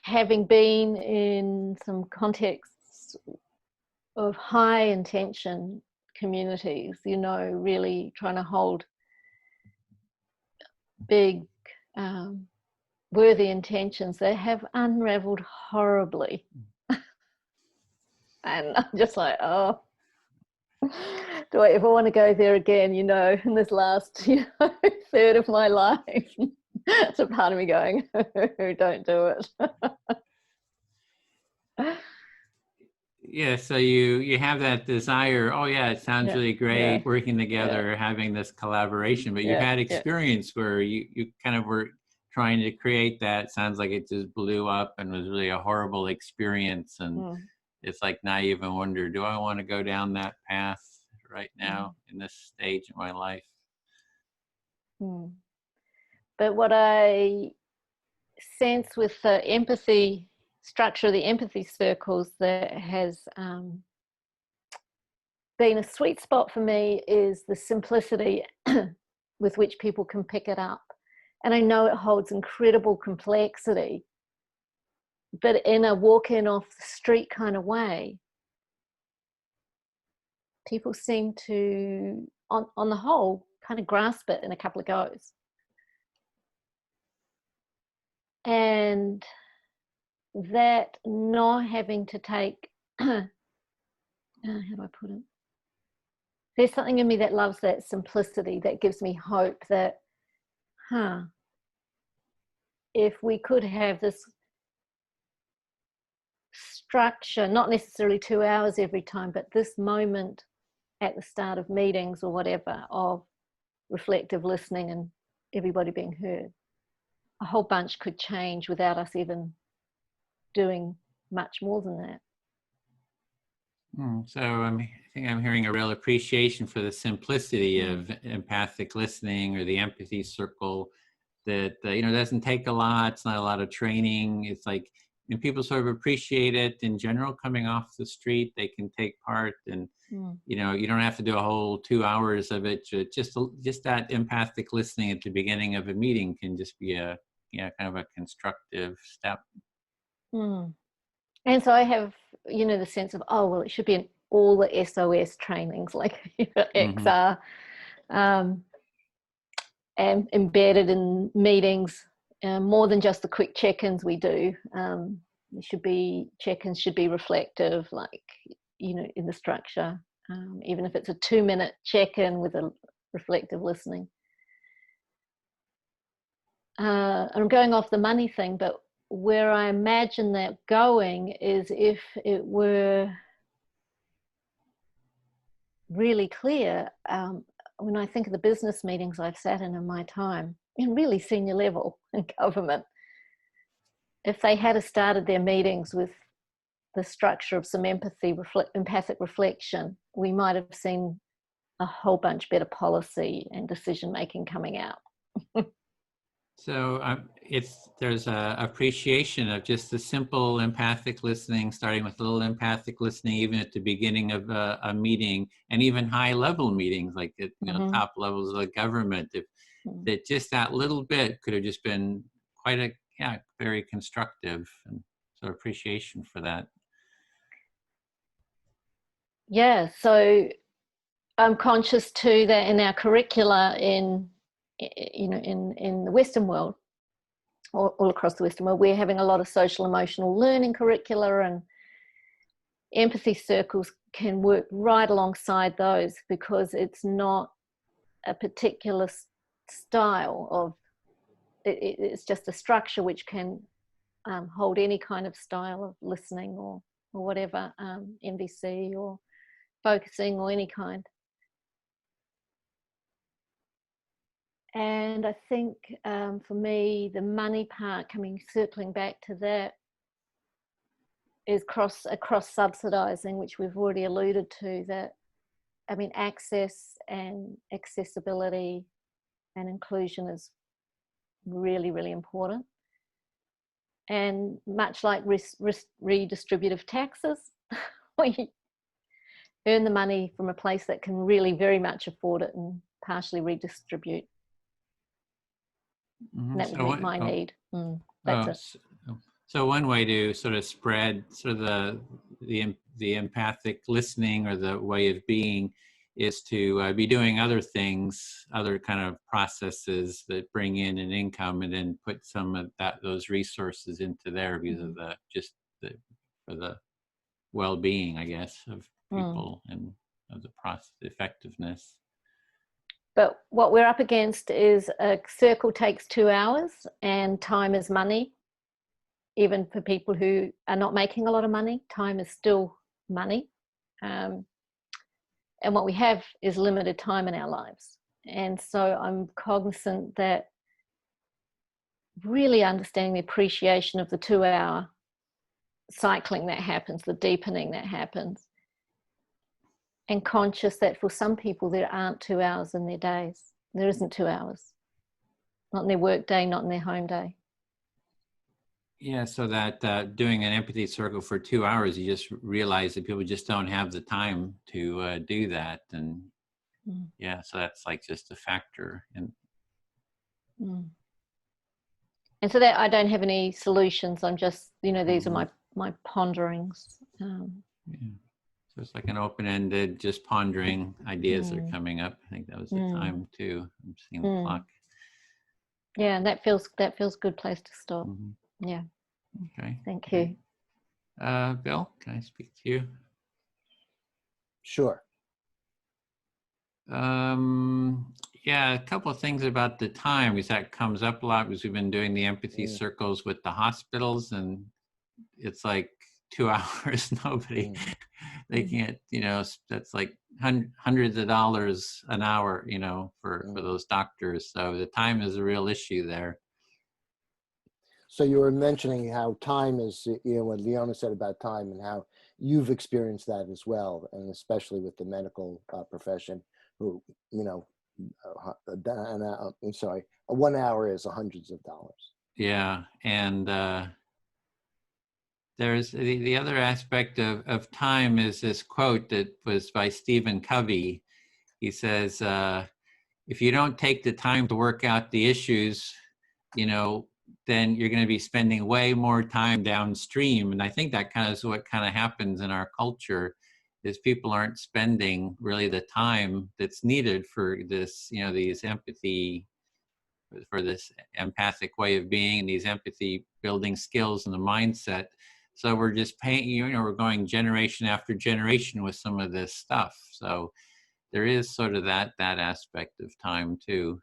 having been in some contexts of high intention communities, really trying to hold big, worthy intentions that have unraveled horribly. And I'm just like, oh, do I ever want to go there again, in this last, third of my life? It's a part of me going, don't do it. Yeah, so you have that desire. Oh yeah, it sounds really great working together, having this collaboration, but you've had experience where you kind of were trying to create that. Sounds like it just blew up and was really a horrible experience, and it's like now you even wonder, do I want to go down that path right now in this stage of my life? But what I sense with the empathy structure, the empathy circles, that has been a sweet spot for me is the simplicity with which people can pick it up. And I know it holds incredible complexity, but in a walk-in off the street kind of way, people seem to, on the whole, kind of grasp it in a couple of goes. And that not having to take, how do I put it? There's something in me that loves that simplicity, that gives me hope that, if we could have this structure, not necessarily 2 hours every time, but this moment at the start of meetings or whatever of reflective listening and everybody being heard, a whole bunch could change without us even doing much more than that. So I think I'm hearing a real appreciation for the simplicity of empathic listening, or the empathy circle, that doesn't take a lot. It's not a lot of training. It's like, and people sort of appreciate it in general. Coming off the street, they can take part, and you don't have to do a whole 2 hours of it. Just that empathic listening at the beginning of a meeting can just be a kind of a constructive step. And so I have, the sense of, oh, well, it should be in all the SOS trainings, like XR, and embedded in meetings, more than just the quick check-ins we do. Check-ins should be reflective, like, in the structure, even if it's a 2-minute check-in with a reflective listening. And I'm going off the money thing, but where I imagine that going is if it were really clear, when I think of the business meetings I've sat in my time, in really senior level in government, if they had started their meetings with the structure of some empathic reflection, we might have seen a whole bunch better policy and decision making coming out. So there's a appreciation of just the simple empathic listening, starting with a little empathic listening, even at the beginning of a meeting, and even high level meetings, like at top levels of the government. That just that little bit could have just been quite very constructive, and so appreciation for that. Yeah, so I'm conscious too that in our curricula in the Western world, or all across the Western world, we're having a lot of social emotional learning curricula, and empathy circles can work right alongside those, because it's not a particular style of, it's just a structure which can hold any kind of style of listening or whatever, MVC or focusing or any kind. And I think for me, the money part, circling back to that, is across subsidizing, which we've already alluded to. That, access and accessibility and inclusion is really, really important. And much like redistributive taxes, we earn the money from a place that can really very much afford it and partially redistribute. That would meet my need. That's it. So one way to sort of spread sort of the empathic listening, or the way of being, is to be doing other things, other kind of processes that bring in an income, and then put some of those resources into there, because of for the well-being, I guess, of people and of the process effectiveness. But what we're up against is a circle takes 2 hours, and time is money. Even for people who are not making a lot of money, time is still money. And what we have is limited time in our lives. And so I'm cognizant that really understanding the appreciation of the 2-hour cycling that happens, the deepening that happens, and conscious that for some people there aren't 2 hours in their days. There isn't 2 hours. Not in their work day, not in their home day. Yeah, so that doing an empathy circle for 2 hours, you just realize that people just don't have the time to do that. And Mm. yeah, so that's like just a factor. And Mm. And so that I don't have any solutions. I'm just, these are my ponderings. Yeah. So it's like an open-ended, just pondering ideas that are coming up. I think that was the time too. I'm seeing the clock. Yeah, and that feels a good place to stop. Yeah. Okay. Thank you. Bill, can I speak to you? Sure. Yeah, a couple of things about the time, because that comes up a lot, because we've been doing the empathy circles with the hospitals, and it's like 2 hours. Nobody, they can't, that's like hundreds of dollars an hour, for those doctors. So the time is a real issue there. So you were mentioning how time is, what Leona said about time and how you've experienced that as well, and especially with the medical profession, who, I'm sorry, 1 hour is hundreds of dollars. Yeah, and there's the other aspect of time is this quote that was by Stephen Covey. He says, if you don't take the time to work out the issues, then you're going to be spending way more time downstream. And I think that kind of is what kind of happens in our culture, is people aren't spending really the time that's needed for this, these empathy, for this empathic way of being, and these empathy building skills and the mindset. So we're just paying, we're going generation after generation with some of this stuff. So there is sort of that aspect of time too.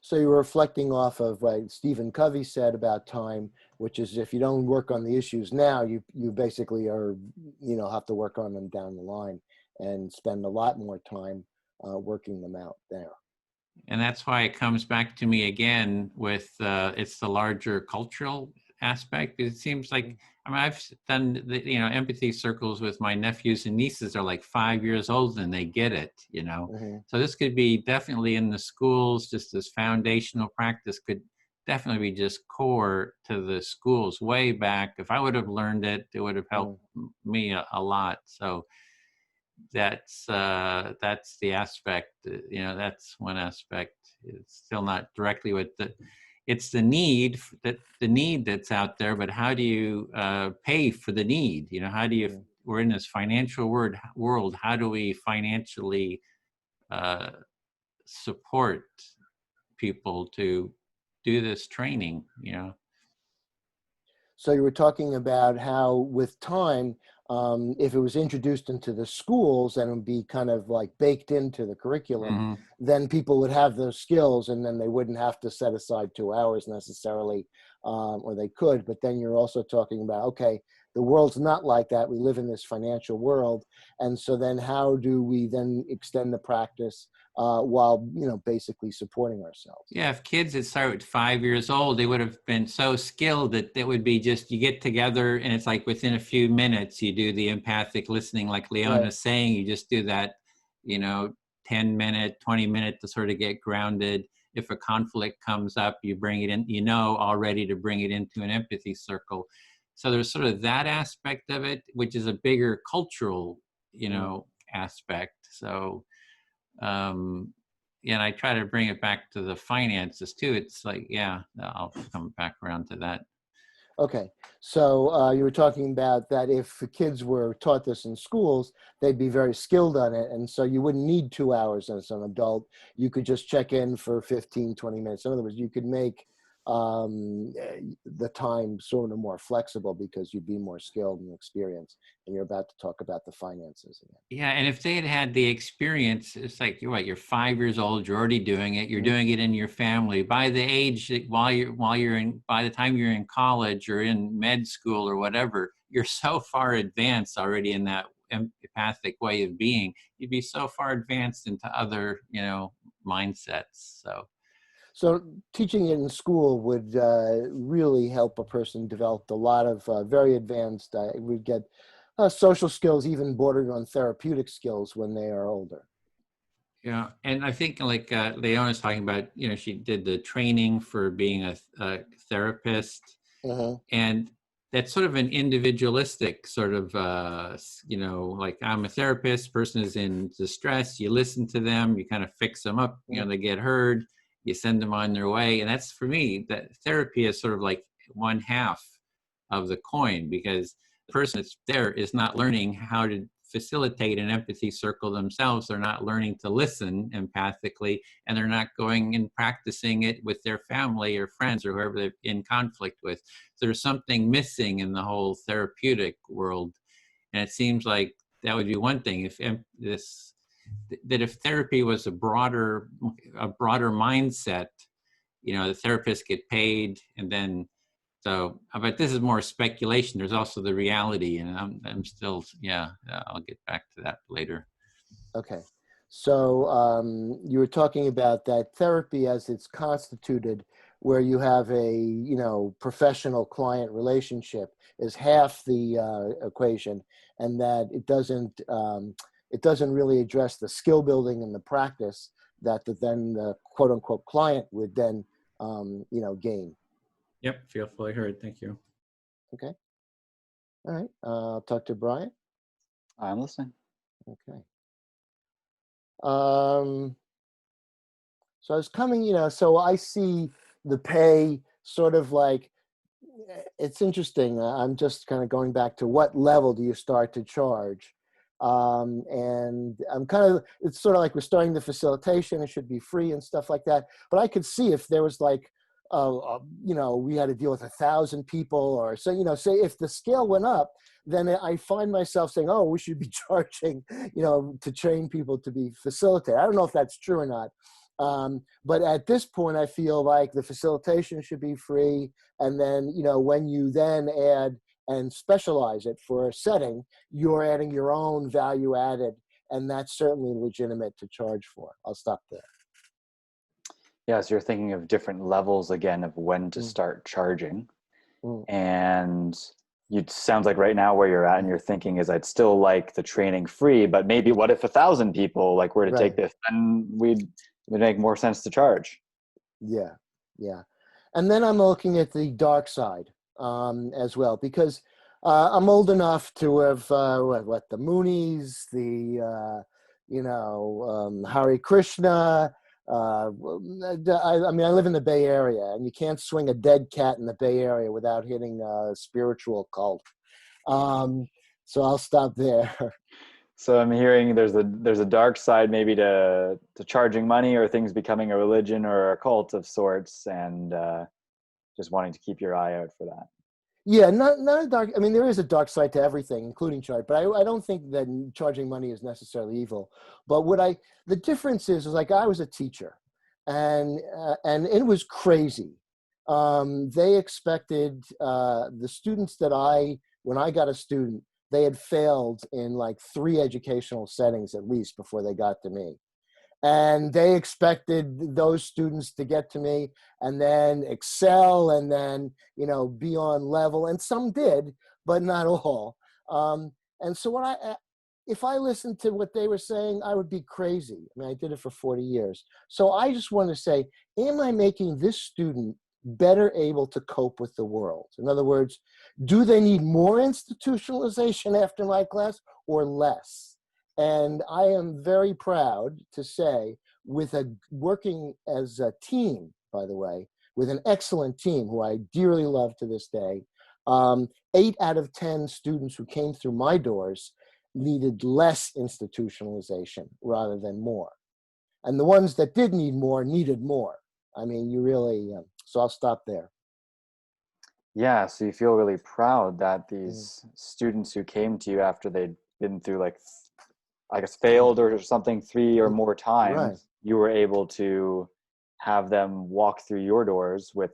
So you're reflecting off of what Stephen Covey said about time, which is if you don't work on the issues now, you basically are, have to work on them down the line and spend a lot more time working them out there. And that's why it comes back to me again with it's the larger cultural aspect. It seems like, I've done the empathy circles with my nephews and nieces. Are like 5 years old and they get it, So this could be definitely in the schools. Just this foundational practice could definitely be just core to the schools way back. If I would have learned it, it would have helped me a lot. So that's the aspect. That's one aspect. It's still not directly with it's the need that's out there, but how do you pay for the need? How do you, we're in this financial world, how do we financially support people to do this training, So you were talking about how with time, if it was introduced into the schools and it would be kind of like baked into the curriculum, then people would have those skills and then they wouldn't have to set aside 2 hours necessarily, or they could. But then you're also talking about, okay, the world's not like that. We live in this financial world. And so then how do we then extend the practice while, basically supporting ourselves? Yeah, if kids that start at 5 years old, they would have been so skilled that it would be just, you get together and it's like within a few minutes, you do the empathic listening, like Leona's saying, you just do that, 10-minute, 20-minute to sort of get grounded. If a conflict comes up, you bring it in, already to bring it into an empathy circle. So there's sort of that aspect of it, which is a bigger cultural, aspect. So, and I try to bring it back to the finances too. It's like, I'll come back around to that. Okay, so you were talking about that if the kids were taught this in schools, they'd be very skilled on it. And so you wouldn't need 2 hours as an adult. You could just check in for 15, 20 minutes. In other words, you could make the time sort of more flexible because you'd be more skilled and experienced. And you're about to talk about the finances again. Yeah, and if they had had the experience, it's like, you're 5 years old, you're already doing it, you're doing it in your family. By the age that by the time you're in college or in med school or whatever, you're so far advanced already in that empathic way of being. You'd be so far advanced into other, mindsets. So teaching it in school would really help a person develop a lot of very advanced, we'd get social skills, even bordering on therapeutic skills when they are older. Yeah, and I think like Leona's talking about, she did the training for being a therapist. And that's sort of an individualistic sort of, like I'm a therapist, person is in distress, you listen to them, you kind of fix them up, they get heard, you send them on their way. And that's, for me, that therapy is sort of like one half of the coin, because the person that's there is not learning how to facilitate an empathy circle themselves. They're not learning to listen empathically, and they're not going and practicing it with their family or friends or whoever they're in conflict with. So there's something missing in the whole therapeutic world. And it seems like that would be one thing, if therapy was a broader mindset, the therapists get paid, and then but this is more speculation. There's also the reality, and I'm still, I'll get back to that later. Okay. So you were talking about that therapy as it's constituted, where you have a, professional client relationship is half the equation, and that it doesn't really address the skill building and the practice that then the quote unquote client would then, gain. Yep, feel fully heard. Thank you. Okay. All right. I'll talk to Brian. I'm listening. Okay. So I was coming, so I see the pay sort of like, it's interesting. I'm just kind of going back to what level do you start to charge? And it's sort of like we're starting the facilitation. It should be free and stuff like that. But I could see if there was like, we had to deal with 1,000 people, or so, say if the scale went up, then I find myself saying, oh, we should be charging, to train people to be facilitated. I don't know if that's true or not. But at this point, I feel like the facilitation should be free. And then, when you then add and specialize it for a setting, you're adding your own value added, and that's certainly legitimate to charge for. I'll stop there. Yeah, so you're thinking of different levels again of when to start charging. And it sounds like right now where you're at and you're thinking is I'd still like the training free, but maybe what if 1,000 people were to take this, then it would make more sense to charge. Yeah. And then I'm looking at the dark side as well, because I'm old enough to have the Moonies, the Hare Krishna. I live in the Bay Area, and you can't swing a dead cat in the Bay Area without hitting a spiritual cult. So I'll stop there. So I'm hearing there's a dark side maybe to charging money, or things becoming a religion or a cult of sorts, and just wanting to keep your eye out for that. Yeah, not a dark. I mean, there is a dark side to everything, including charge. But I don't think that charging money is necessarily evil. But the difference is like I was a teacher, and it was crazy. They expected the students when I got a student, they had failed in like 3 educational settings at least before they got to me. And they expected those students to get to me and then excel and then, be on level. And some did, but not all. And so if I listened to what they were saying, I would be crazy. I mean, I did it for 40 years. So I just want to say, am I making this student better able to cope with the world? In other words, do they need more institutionalization after my class or less? And I am very proud to say, working as a team, by the way, with an excellent team who I dearly love to this day, 8 out of 10 students who came through my doors needed less institutionalization rather than more. And the ones that did need more needed more. I mean, you really, so I'll stop there. Yeah, so you feel really proud that these students who came to you after they'd been through failed or something 3 or more times, right, you were able to have them walk through your doors with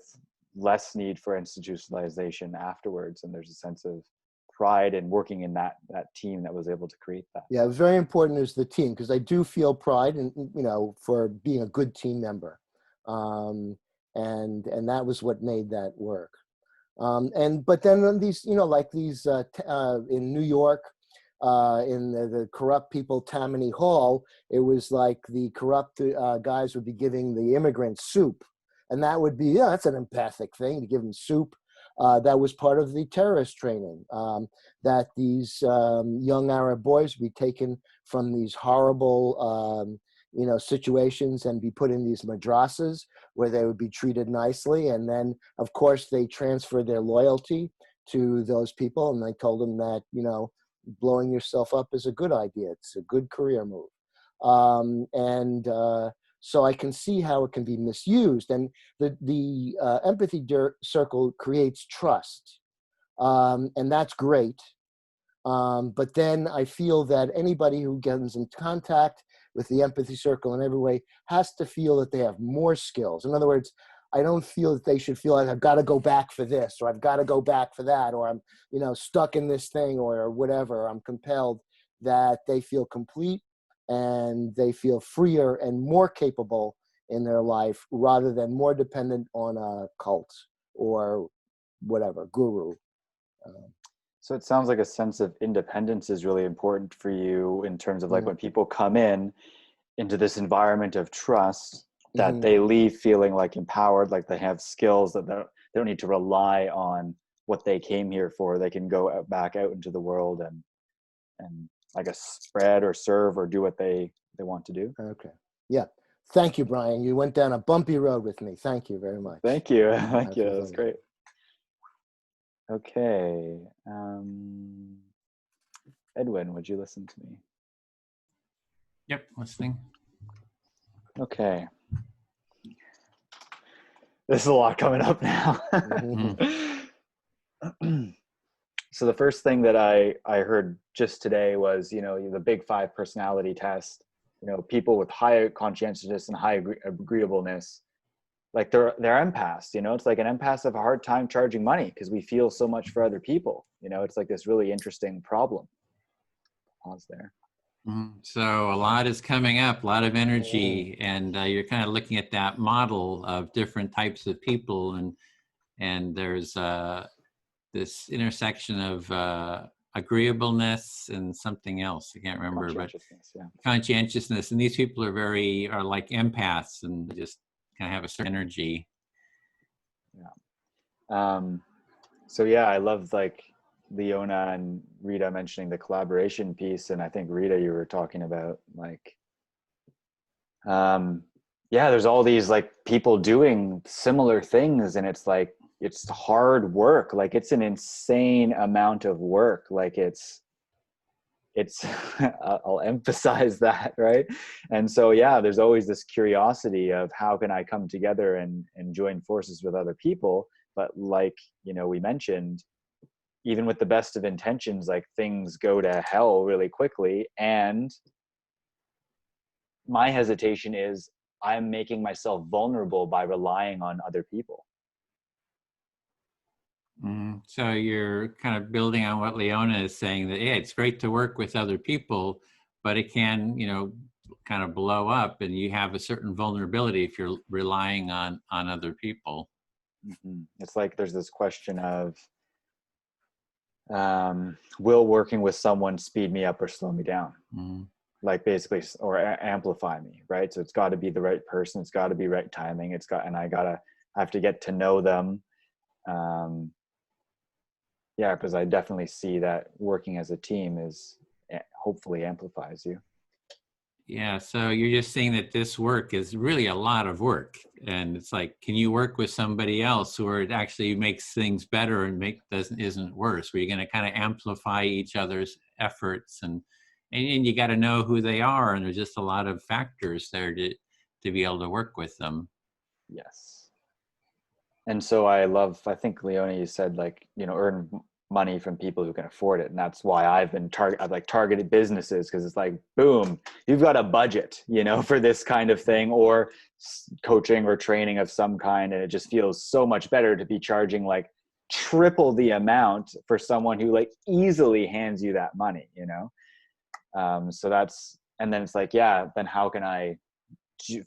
less need for institutionalization afterwards. And there's a sense of pride in working in that team that was able to create that. Yeah, very important is the team, because I do feel pride in, for being a good team member. And that was what made that work. But then these, in New York, in the corrupt people, Tammany Hall, it was like the corrupt guys would be giving the immigrants soup. And that would be, that's an empathic thing, to give them soup. that was part of the terrorist training, that these young Arab boys would be taken from these horrible situations and be put in these madrasas where they would be treated nicely. And then, of course, they transferred their loyalty to those people, and they told them that, blowing yourself up is a good idea. It's a good career move. So I can see how it can be misused. And the empathy circle creates trust. And that's great. But then I feel that anybody who gets in contact with the empathy circle in every way has to feel that they have more skills. In other words, I don't feel that they should feel like I've got to go back for this, or I've got to go back for that, or I'm, stuck in this thing, or whatever. I'm compelled. That they feel complete and they feel freer and more capable in their life, rather than more dependent on a cult or whatever, guru. So it sounds like a sense of independence is really important for you in terms of like when people come into this environment of trust, that they leave feeling like empowered, like they have skills, that they don't need to rely on what they came here for. They can go back out into the world and I guess spread or serve or do what they want to do. Okay. Yeah. Thank you, Brian. You went down a bumpy road with me. Thank you very much. Thank you. Thank you. That's great. Okay. Edwin, would you listen to me? Yep, listening. Okay. There's a lot coming up now. So the first thing that I heard just today was, the Big Five personality test, people with high conscientiousness and high agreeableness, like they're empaths, it's like an empaths have a hard time charging money because we feel so much for other people. It's like this really interesting problem. Pause there. So a lot is coming up, a lot of energy, and you're kind of looking at that model of different types of people, and there's this intersection of agreeableness and something else. I can't remember, but conscientiousness. And these people are like empaths and just kind of have a certain energy. Yeah. So yeah, I love like Leona and Rita mentioning the collaboration piece. And I think Rita, you were talking about like, there's all these like people doing similar things, and it's like, it's hard work. Like it's an insane amount of work. Like it's I'll emphasize that. Right. And so, there's always this curiosity of how can I come together and join forces with other people. But like, we mentioned, even with the best of intentions, like things go to hell really quickly. And my hesitation is I'm making myself vulnerable by relying on other people. So you're kind of building on what Leona is saying, that, it's great to work with other people, but it can, kind of blow up, and you have a certain vulnerability if you're relying on other people. It's like there's this question of, will working with someone speed me up or slow me down? Like basically, or amplify me, right? So it's got to be the right person. It's got to be right timing. I have to get to know them. Because I definitely see that working as a team hopefully amplifies you. Yeah, so you're just saying that this work is really a lot of work, and it's like, can you work with somebody else where it actually makes things better and isn't worse? Where you're going to kind of amplify each other's efforts, and you got to know who they are, and there's just a lot of factors there to be able to work with them. Yes. And so I think Leona, you said like, earn money from people who can afford it. And that's why I've targeted businesses, because it's like, boom, you've got a budget, for this kind of thing, or coaching or training of some kind. And it just feels so much better to be charging like triple the amount for someone who like easily hands you that money, So and then it's like, then how can I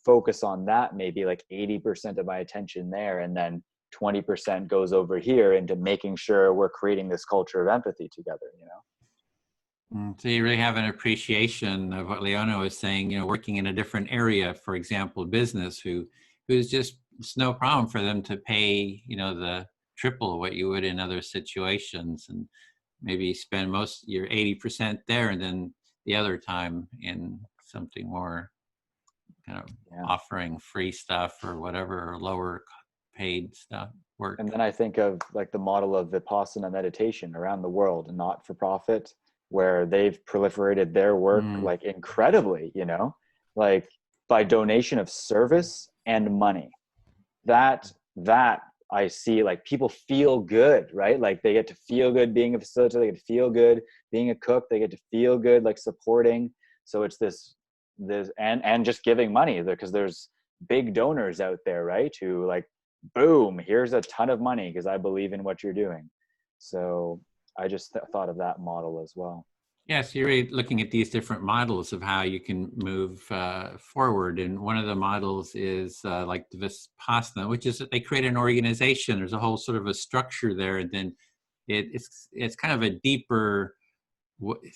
focus on that? Maybe like 80% of my attention there, and then 20% goes over here into making sure we're creating this culture of empathy together, So you really have an appreciation of what Leona was saying, working in a different area, for example, business, who's just, it's no problem for them to pay, the triple what you would in other situations, and maybe spend most your 80% there, and then the other time in something more kind of offering free stuff or whatever, or lower paid stuff work. And then I think of like the model of Vipassana meditation around the world, and not for profit, where they've proliferated their work like incredibly, you know, like by donation of service and money. That I see, like people feel good, right? Like they get to feel good being a facilitator, they get to feel good being a cook, they get to feel good like supporting. So it's this and just giving money, because there's big donors out there, right? Who like, boom, here's a ton of money because I believe in what you're doing. So I just thought of that model as well. Yes, you're really looking at these different models of how you can move forward. And one of the models is like the Vipassana, which is that they create an organization. There's a whole sort of a structure there. And then it's kind of a deeper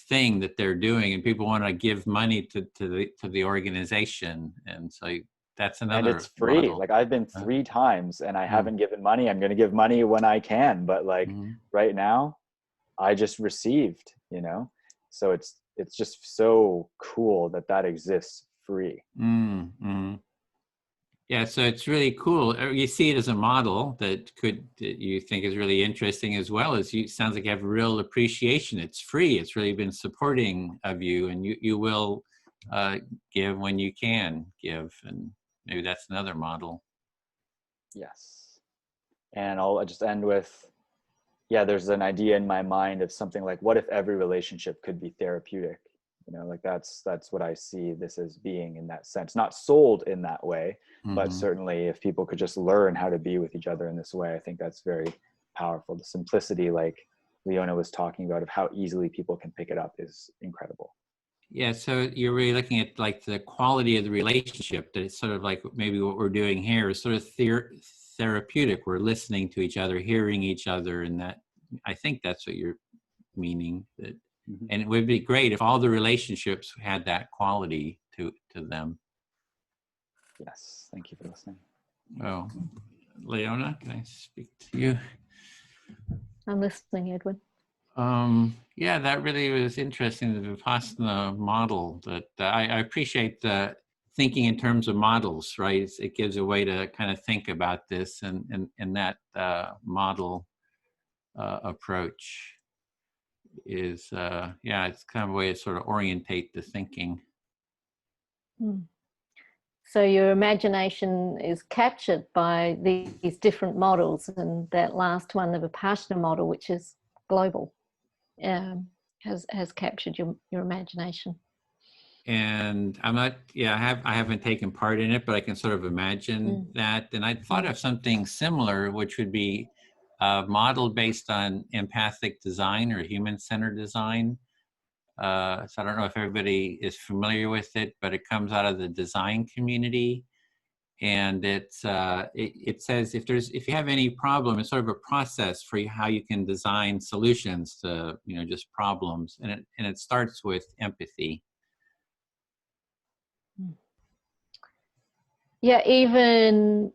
thing that they're doing. And people want to give money to the organization. And so that's another. And it's free. model. Like I've been 3 times and I haven't given money. I'm going to give money when I can. But like right now, I just received, you know? So it's just so cool that exists free. Yeah, so it's really cool. You see it as a model that you think is really interesting, as well as sounds like you have a real appreciation. It's free. It's really been supporting of you, and you will give when you can give, and maybe that's another model. Yes. And I'll just end with, there's an idea in my mind of something like, what if every relationship could be therapeutic? You know, like that's what I see this as being in that sense. Not sold in that way, but certainly if people could just learn how to be with each other in this way, I think that's very powerful. The simplicity, like Leona was talking about, of how easily people can pick it up is incredible. Yeah, so you're really looking at like the quality of the relationship, that it's sort of like maybe what we're doing here is sort of therapeutic. We're listening to each other, hearing each other, and that, I think that's what you're meaning. That, and it would be great if all the relationships had that quality to them. Yes, thank you for listening. Oh, Leona, can I speak to you? I'm listening, Edwin. Yeah, that really was interesting, the Vipassana model. That I appreciate the thinking in terms of models, right? It gives a way to kind of think about this, and that model approach is, it's kind of a way to sort of orientate the thinking. So your imagination is captured by these different models, and that last one, the Vipassana model, which is global, has captured your imagination. And I'm not, I haven't taken part in it, but I can sort of imagine that. And I thought of something similar, which would be a model based on empathic design or human-centered design. So I don't know if everybody is familiar with it, but it comes out of the design community. And it says if you have any problem, it's sort of a process for how you can design solutions to, just problems. And it starts with empathy. Yeah, even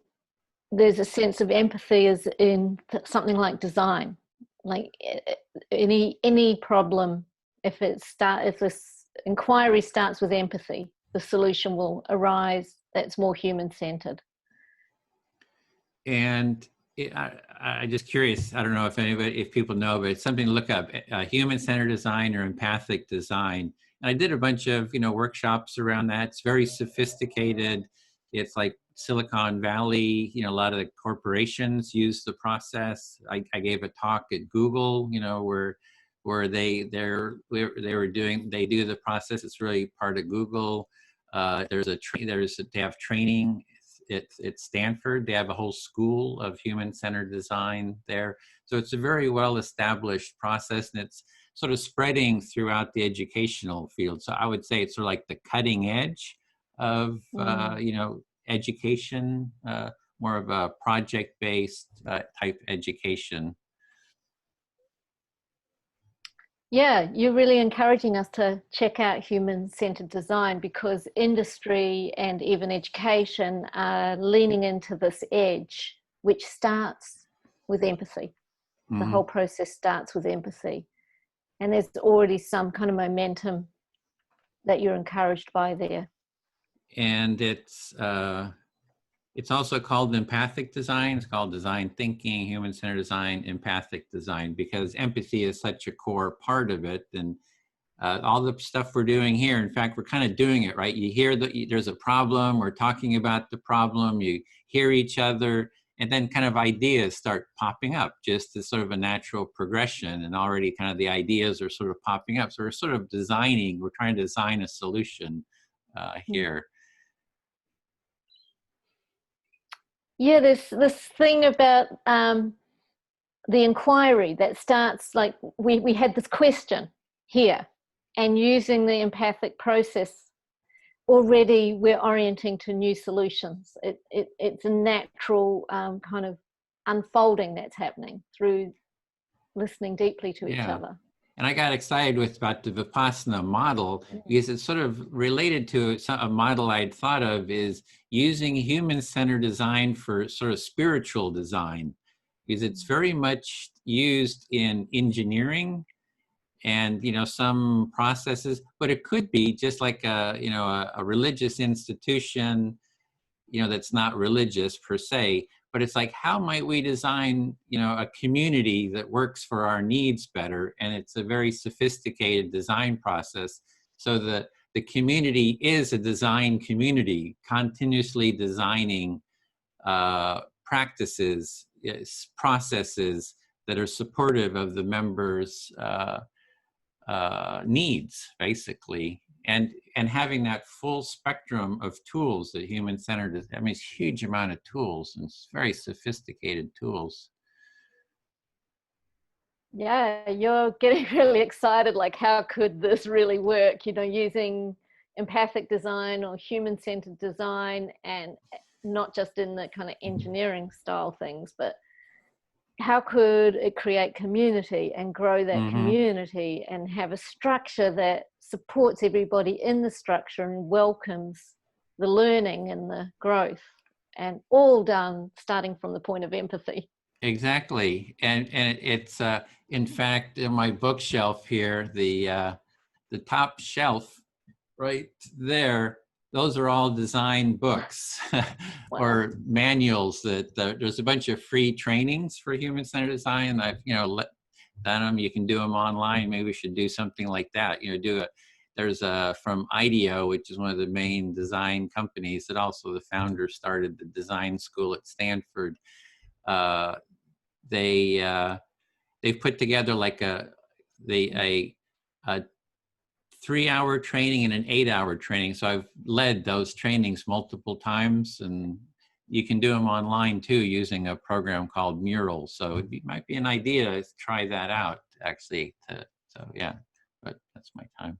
there's a sense of empathy as in something like design. Like any problem, if this inquiry starts with empathy, the solution will arise that's more human-centered. And I'm just curious, I don't know if people know, but it's something to look up, human-centered design or empathic design. And I did a bunch of, workshops around that. It's very sophisticated. It's like Silicon Valley, a lot of the corporations use the process. I gave a talk at Google, where they do the process. It's really part of Google. They have training. It's Stanford. They have a whole school of human-centered design there. So it's a very well-established process, and it's sort of spreading throughout the educational field. So I would say it's sort of like the cutting edge of, education, more of a project-based type education. Yeah, you're really encouraging us to check out human-centered design, because industry and even education are leaning into this edge, which starts with empathy. The Mhm. whole process starts with empathy. And there's already some kind of momentum that you're encouraged by there. And it's also called empathic design. It's called design thinking, human-centered design, empathic design, because empathy is such a core part of it. And all the stuff we're doing here, in fact, we're kind of doing it, right? You hear that there's a problem, we're talking about the problem, you hear each other, and then kind of ideas start popping up, just as sort of a natural progression, and already kind of the ideas are sort of popping up. So we're sort of we're trying to design a solution here. Yeah, there's this thing about the inquiry that starts, like we had this question here, and using the empathic process, already we're orienting to new solutions. It's a natural kind of unfolding that's happening through listening deeply to each other. And I got excited about the Vipassana model because it's sort of related to a model I'd thought of, is using human-centered design for sort of spiritual design, because it's very much used in engineering and, you know, some processes, but it could be just like a religious institution, you know, that's not religious per se, but it's like, how might we design, you know, a community that works for our needs better? And it's a very sophisticated design process, so that the community is a design community, continuously designing practices, processes that are supportive of the members' needs, basically. And having that full spectrum of tools that human-centered is, I mean, it's a huge amount of tools, and it's very sophisticated tools. Yeah, you're getting really excited, like, how could this really work, you know, using empathic design or human-centered design, and not just in the kind of engineering style things, but how could it create community and grow that community and have a structure that supports everybody in the structure and welcomes the learning and the growth, and all done starting from the point of empathy. Exactly. And it's in fact, in my bookshelf here, the top shelf right there, those are all design books or manuals that there's a bunch of free trainings for human-centered design. I've, you know, done them. You can do them online. Maybe we should do something like that. You know, there's from IDEO, which is one of the main design companies that also the founder started the design school at Stanford. They've put together like a 3-hour training and an 8-hour training. So I've led those trainings multiple times, and you can do them online too using a program called Mural. So it might be an idea to try that out, actually. So yeah, but that's my time.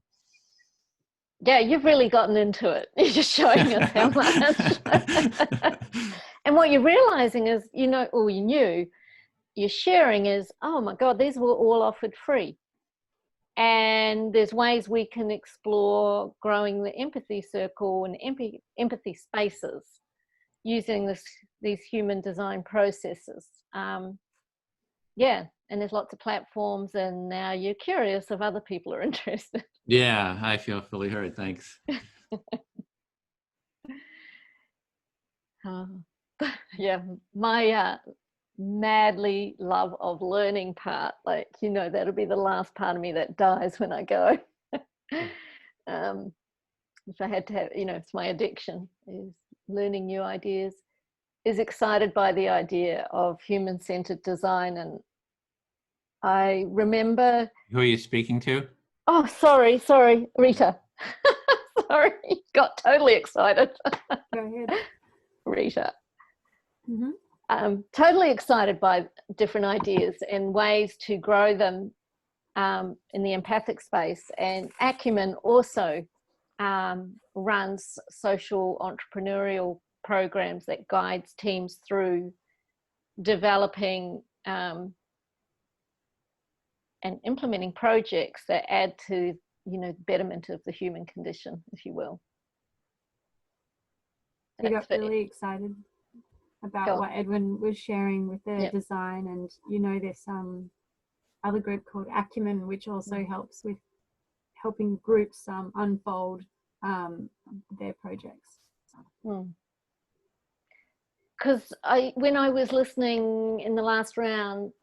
Yeah, you've really gotten into it. You're just showing us how much. And what you're realizing is, you know, or you knew, you're sharing is, oh my God, these were all offered free. And there's ways we can explore growing the empathy circle and empathy spaces using these human design processes. Yeah, and there's lots of platforms, and now you're curious if other people are interested. Yeah, I feel fully heard. Thanks. Yeah, my madly love of learning part, like, you know, that'll be the last part of me that dies when I go. If I had to have, you know, it's my addiction, is learning new ideas, is excited by the idea of human-centered design. And I remember... Who are you speaking to? Oh, sorry, Rita. Sorry, got totally excited. Go ahead. Rita. Totally excited by different ideas and ways to grow them in the empathic space. And Acumen also runs social entrepreneurial programs that guides teams through developing and implementing projects that add to, you know, the betterment of the human condition, if you will. You got really excited. about what Edwin was sharing with the Yep. design, and this other group called Acumen, which also helps with helping groups unfold their projects. Because when I was listening in the last round,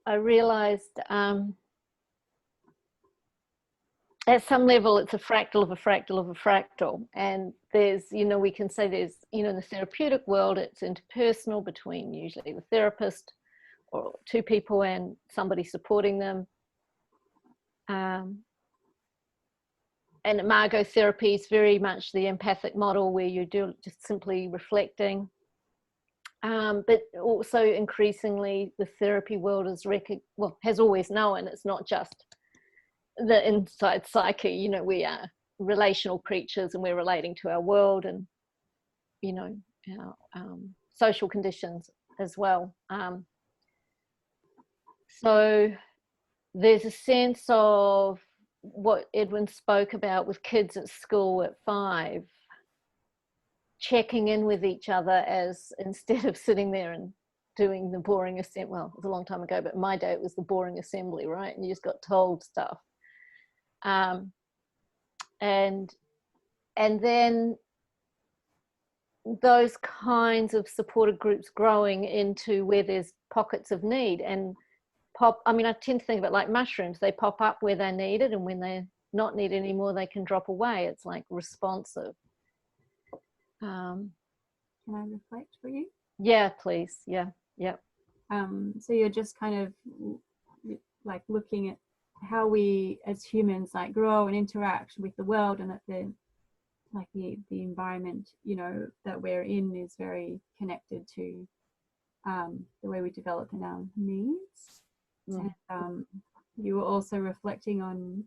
I realized at some level it's a fractal of a fractal of a fractal, and there's, we can say there's, in the therapeutic world, it's interpersonal between usually the therapist or two people and somebody supporting them. And Imago therapy is very much the empathic model, where you do just simply reflecting. But also increasingly the therapy world has always known it's not just the inside psyche. We are relational creatures, and we're relating to our world and our social conditions as well. So there's a sense of what Edwin spoke about with kids at school at 5, checking in with each other, as instead of sitting there and doing the boring assembly. Well, it was a long time ago, but in my day it was the boring assembly, right? And you just got told stuff. And then those kinds of supported groups growing into where there's pockets of need and I tend to think of it like mushrooms. They pop up where they're needed, and when they're not needed anymore, they can drop away. It's like responsive. Can I reflect for you? Yeah, please. Yeah. So you're just kind of like looking at how we as humans like grow and interact with the world, and that the environment that we're in is very connected to the way we develop in our needs. And you were also reflecting on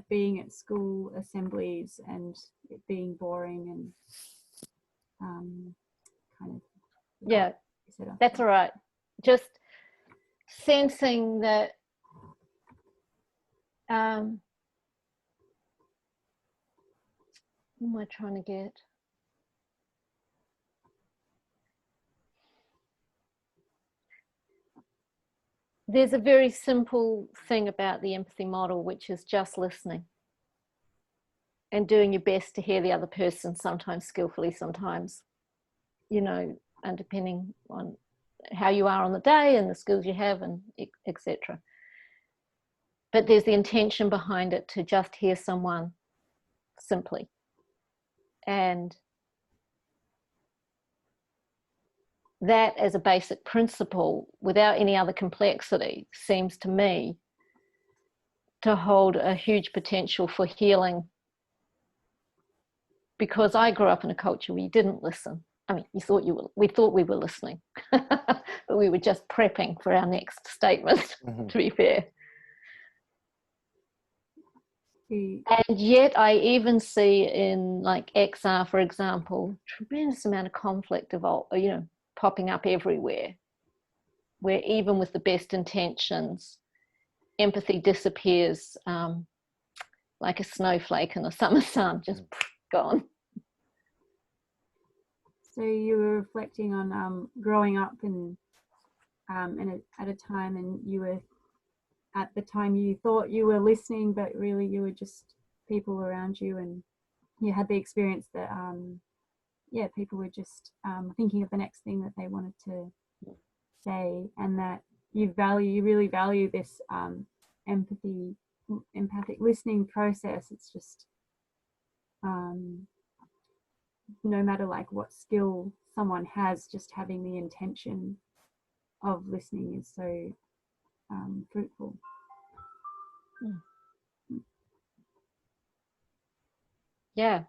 being at school assemblies and it being boring and that's all right. Just sensing that what am I trying to get? There's a very simple thing about the empathy model, which is just listening and doing your best to hear the other person, sometimes skillfully, sometimes, and depending on how you are on the day and the skills you have, and etc. But there's the intention behind it to just hear someone simply. And that as a basic principle, without any other complexity, seems to me to hold a huge potential for healing. Because I grew up in a culture where you didn't listen. We thought we were listening, but we were just prepping for our next statement, to be fair. And yet I even see in like XR, for example, tremendous amount of conflict popping up everywhere, where even with the best intentions, empathy disappears like a snowflake in the summer sun, just gone. So you were reflecting on growing up and at a time, and you were at the time you thought you were listening, but really you were just people around you, and you had the experience that people were just thinking of the next thing that they wanted to say, and that you really value this empathic listening process. It's just no matter like what skill someone has, just having the intention of listening is so fruitful. Yeah,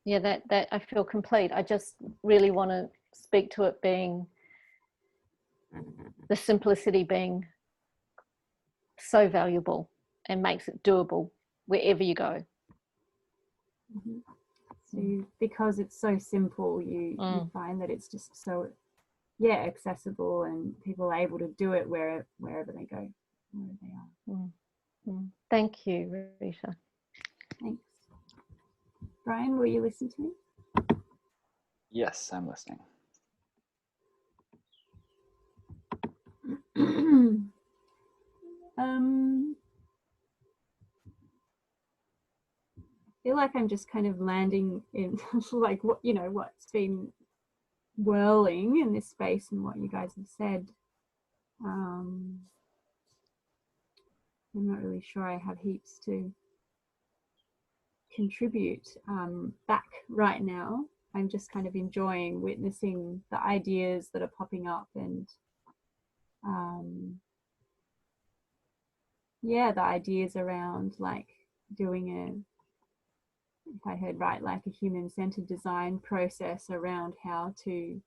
that I feel complete. I just really want to speak to it being the simplicity being so valuable and makes it doable wherever you go. So because it's so simple, you find that it's just so accessible, and people are able to do it wherever they go, wherever they are. Thank you, Rita. Thanks. Brian, will you listen to me? Yes, I'm listening. I feel like I'm just kind of landing in like what, you know, what's been whirling in this space and what you guys have said. I'm not really sure I have heaps to contribute back right now. I'm just kind of enjoying witnessing the ideas that are popping up and yeah, the ideas around like doing if I heard right, like a human-centered design process around how to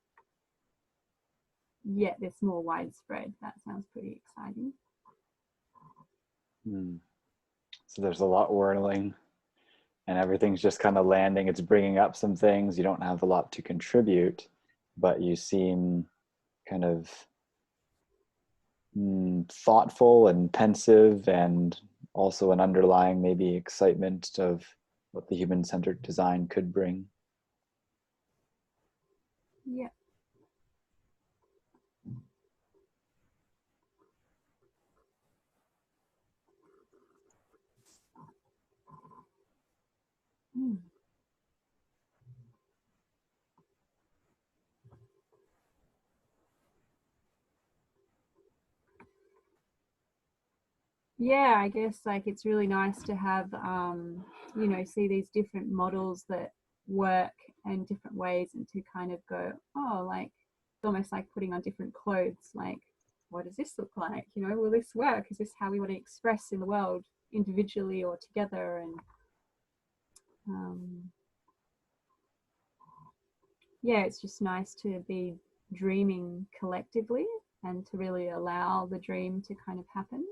get this more widespread. That sounds pretty exciting. So there's a lot whirling and everything's just kind of landing. It's bringing up some things. You don't have a lot to contribute, but you seem kind of thoughtful and pensive, and also an underlying maybe excitement of what the human-centered design could bring. Yeah. Yeah, I guess like it's really nice to have you know, see these different models that work in different ways, and to kind of go, oh, like it's almost like putting on different clothes. Like, what does this look like? You know, will this work? Is this how we want to express in the world, individually or together? And yeah, it's just nice to be dreaming collectively and to really allow the dream to kind of happen.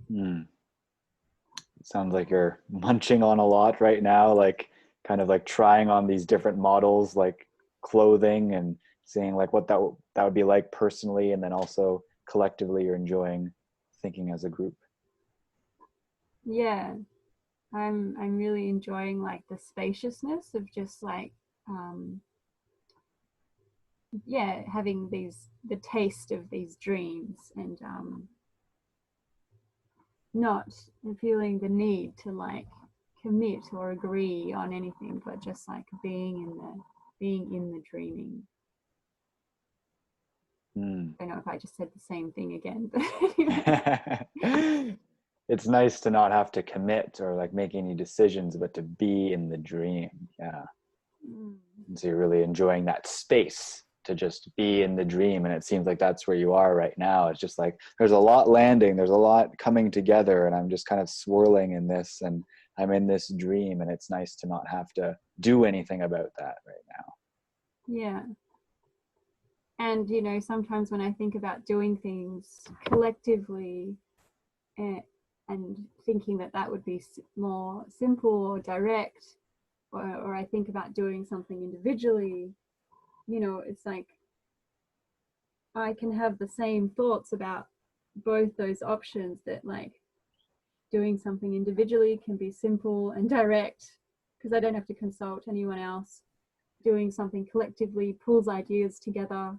It sounds like you're munching on a lot right now, like kind of like trying on these different models, like clothing, and seeing like what that would be like personally, and then also collectively you're enjoying thinking as a group. Yeah, I'm really enjoying like the spaciousness of just like yeah, having the taste of these dreams, and not feeling the need to like commit or agree on anything, but just like being in the dreaming. I don't know if I just said the same thing again, but It's nice to not have to commit or like make any decisions, but to be in the dream. Yeah. And so you're really enjoying that space to just be in the dream. And it seems like that's where you are right now. It's just like there's a lot landing, there's a lot coming together, and I'm just kind of swirling in this, and I'm in this dream, and it's nice to not have to do anything about that right now. Yeah. And you know, sometimes when I think about doing things collectively and thinking that would be more simple or direct, or I think about doing something individually, you know, it's like I can have the same thoughts about both those options, that like doing something individually can be simple and direct because I don't have to consult anyone else. Doing something collectively pulls ideas together,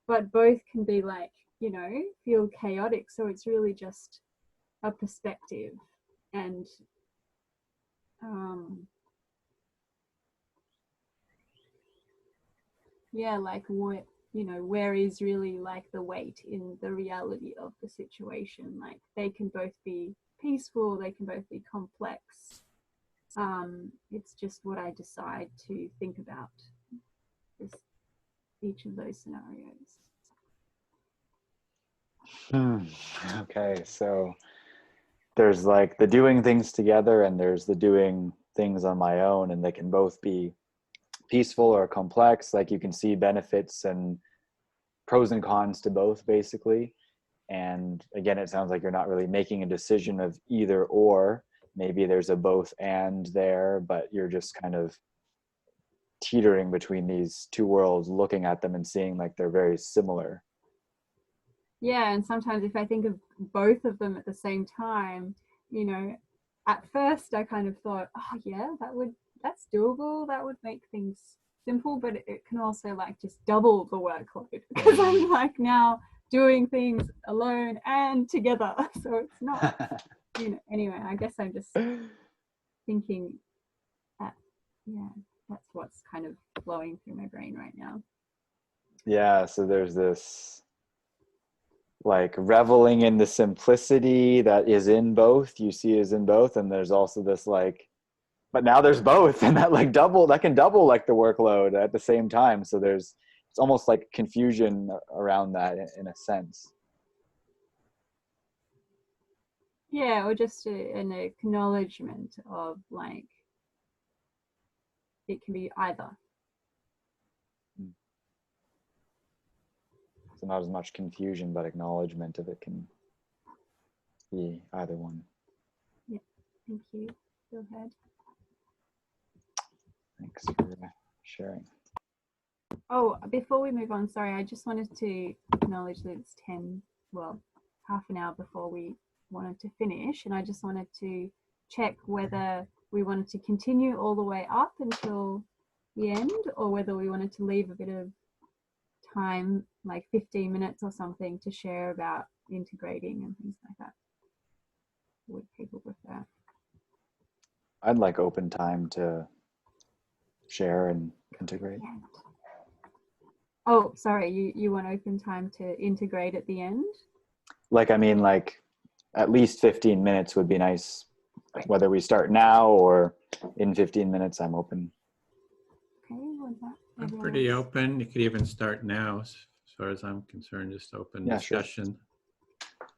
but both can be like, you know, feel chaotic. So it's really just a perspective, and yeah, like what, you know, where is really like the weight in the reality of the situation. Like they can both be peaceful, they can both be complex. It's just what I decide to think about each of those scenarios. Okay, so there's like the doing things together, and there's the doing things on my own, and they can both be peaceful or complex. Like you can see benefits and pros and cons to both, basically. And again, it sounds like you're not really making a decision of either or. Maybe there's a both and there, but you're just kind of teetering between these two worlds, looking at them and seeing like they're very similar. Yeah, and sometimes if I think of both of them at the same time, you know, at first I kind of thought, oh yeah, that's doable. That would make things simple, but it can also like just double the workload because I'm like now doing things alone and together. So it's not, anyway, I guess I'm just thinking that, yeah, that's what's kind of flowing through my brain right now. Yeah, so there's this like reveling in the simplicity that is in both, you see is in both, and there's also this like, but now there's both, and that can double like the workload at the same time. So it's almost like confusion around that in a sense. Yeah, or just an acknowledgement of like, it can be either. So not as much confusion, but acknowledgement of it can be either one. Yeah, thank you. Go ahead. Thanks for sharing. Oh, before we move on, sorry, I just wanted to acknowledge that it's half an hour before we wanted to finish, and I just wanted to check whether we wanted to continue all the way up until the end, or whether we wanted to leave a bit of time, like 15 minutes or something, to share about integrating and things like that. Would people prefer? I'd like open time to share and integrate. Yeah. Oh, sorry, you want open time to integrate at the end? Like, I mean, like at least 15 minutes would be nice. Right. Whether we start now or in 15 minutes, I'm open. Okay, what's that? I'm pretty open. You could even start now, as far as I'm concerned, just open discussion. Sure.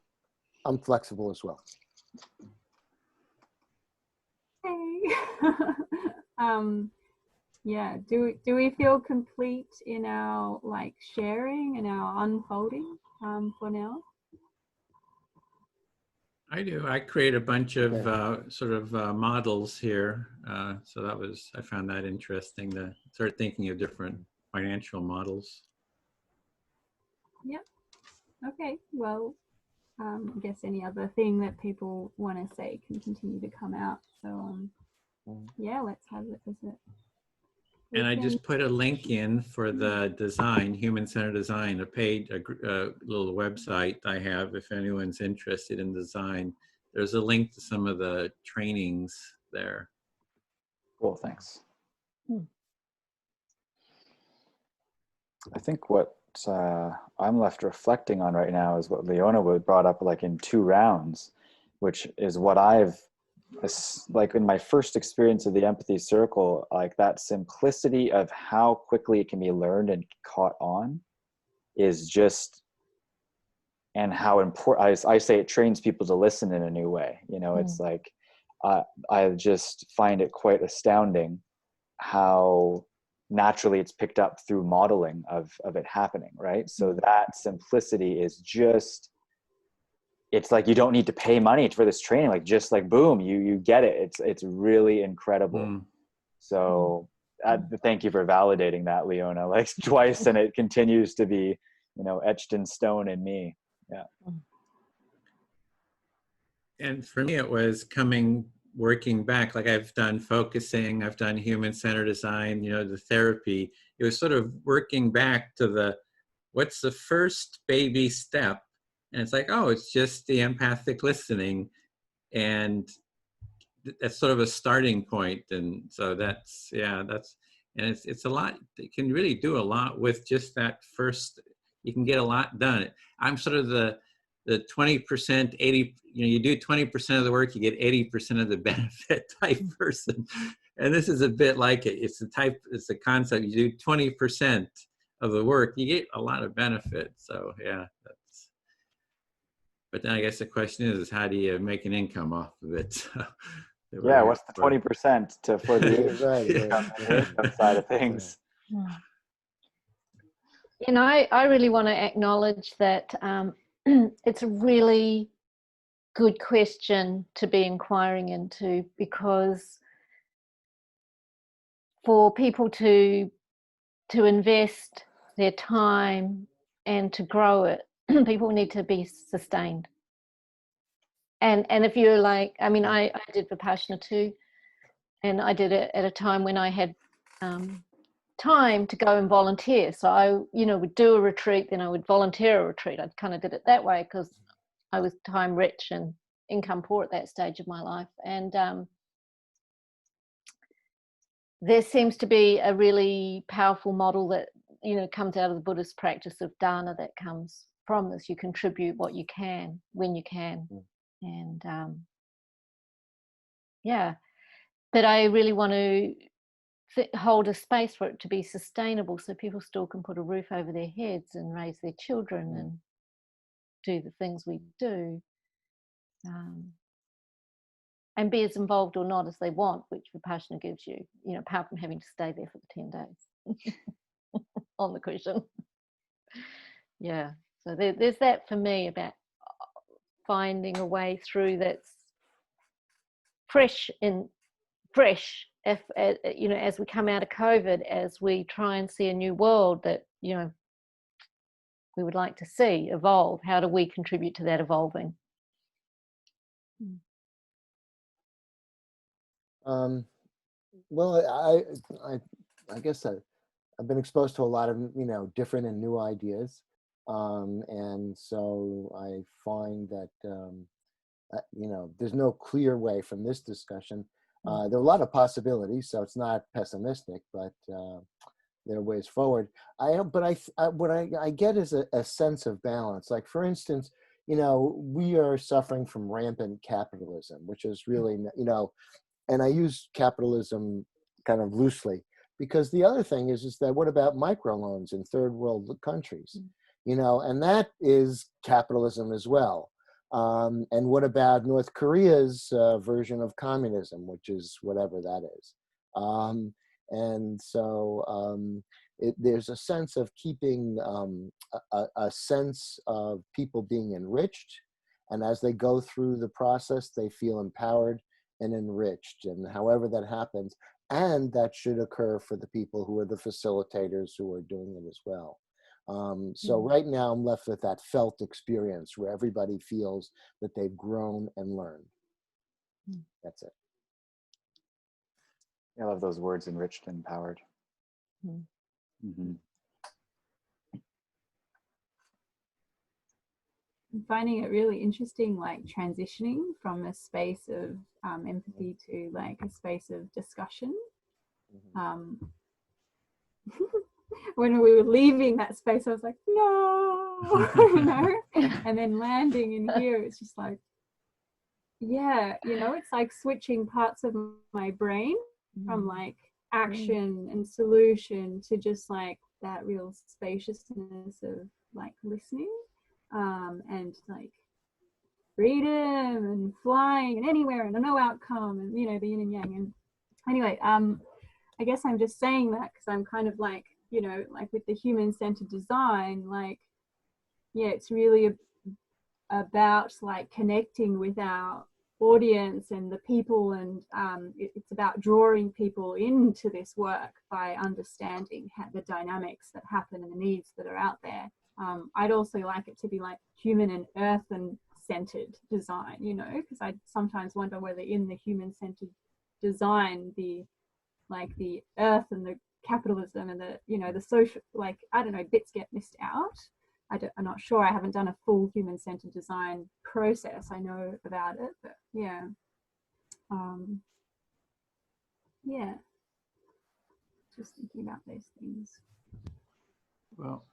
I'm flexible as well. Hey. Yeah, do we feel complete in our like sharing and our unfolding for now? I do. I create a bunch of sort of models here. So I found that interesting to start thinking of different financial models. Yep. Okay, well, I guess any other thing that people want to say can continue to come out. So yeah, let's have it as it. And I just put a link in for the design, human-centered design, a little website I have if anyone's interested in design. There's a link to some of the trainings there. Cool, thanks. I think what I'm left reflecting on right now is what Leona brought up, like in 2 rounds, which is what like in my first experience of the empathy circle, like that simplicity of how quickly it can be learned and caught on is just, and how important, I say it trains people to listen in a new way. It's like, I just find it quite astounding how naturally it's picked up through modeling of it happening, right? So that simplicity is just, it's like you don't need to pay money for this training, like just like boom, you get it. It's really incredible. So thank you for validating that, Leona, like twice, and it continues to be etched in stone in me. Yeah. And for me, it was working back, like I've done focusing, I've done human-centered design, the therapy. It was sort of working back to what's the first baby step? And it's like, oh, it's just the empathic listening. And that's sort of a starting point. And so it's a lot. You can really do a lot with just that first. You can get a lot done. I'm sort of the 20%, 80, you do 20% of the work, you get 80% of the benefit type person. And this is a bit like it. It's the concept. You do 20% of the work, you get a lot of benefit. So yeah, but then I guess the question is how do you make an income off of it? Yeah, what's the 20% for the income side of things? I really want to acknowledge that it's a really good question to be inquiring into, because for people to invest their time and to grow it, people need to be sustained. And if you're like, I did Vipassana too, and I did it at a time when I had time to go and volunteer. So I, would do a retreat, then I would volunteer a retreat. I kind of did it that way because I was time rich and income poor at that stage of my life. And there seems to be a really powerful model that, comes out of the Buddhist practice of dana that comes from this. You contribute what you can when you can. And yeah, but I really want to hold a space for it to be sustainable so people still can put a roof over their heads and raise their children and do the things we do, and be as involved or not as they want, which Vipassana gives you, apart from having to stay there for the 10 days on the cushion. Yeah, so there's that for me about finding a way through that's fresh, if as we come out of COVID, as we try and see a new world that we would like to see evolve. How do we contribute to that evolving? Well, I guess I've been exposed to a lot of different and new ideas, and so I find that there's no clear way from this discussion. There are a lot of possibilities, so it's not pessimistic, but there are ways forward. What I get is a sense of balance. Like, for instance, we are suffering from rampant capitalism, which is really, and I use capitalism kind of loosely, because the other thing is that what about microloans in third world countries? And that is capitalism as well. And what about North Korea's version of communism, which is whatever that is? And so there's a sense of keeping a sense of people being enriched. And as they go through the process, they feel empowered and enriched, and however that happens. And that should occur for the people who are the facilitators who are doing it as well. So right now I'm left with that felt experience where everybody feels that they've grown and learned. That's it. I love those words, enriched and empowered. I'm finding it really interesting, like transitioning from a space of empathy to like a space of discussion. When we were leaving that space, I was like, no, and then landing in here, it's just like, yeah, it's like switching parts of my brain from like action and solution to just like that real spaciousness of like listening, and like freedom and flying and anywhere and no outcome, and the yin and yang. And anyway, I guess I'm just saying that because I'm kind of like, like with the human-centered design, like, yeah, it's really about like connecting with our audience and the people, and it's about drawing people into this work by understanding the dynamics that happen and the needs that are out there. I'd also like it to be like human and earth and centered design, because I sometimes wonder whether in the human-centered design, the earth and the capitalism and the the social, like, I don't know, bits get missed out. I'm not sure. I haven't done a full human-centered design process. I know about it, but yeah, yeah, just thinking about those things. Well,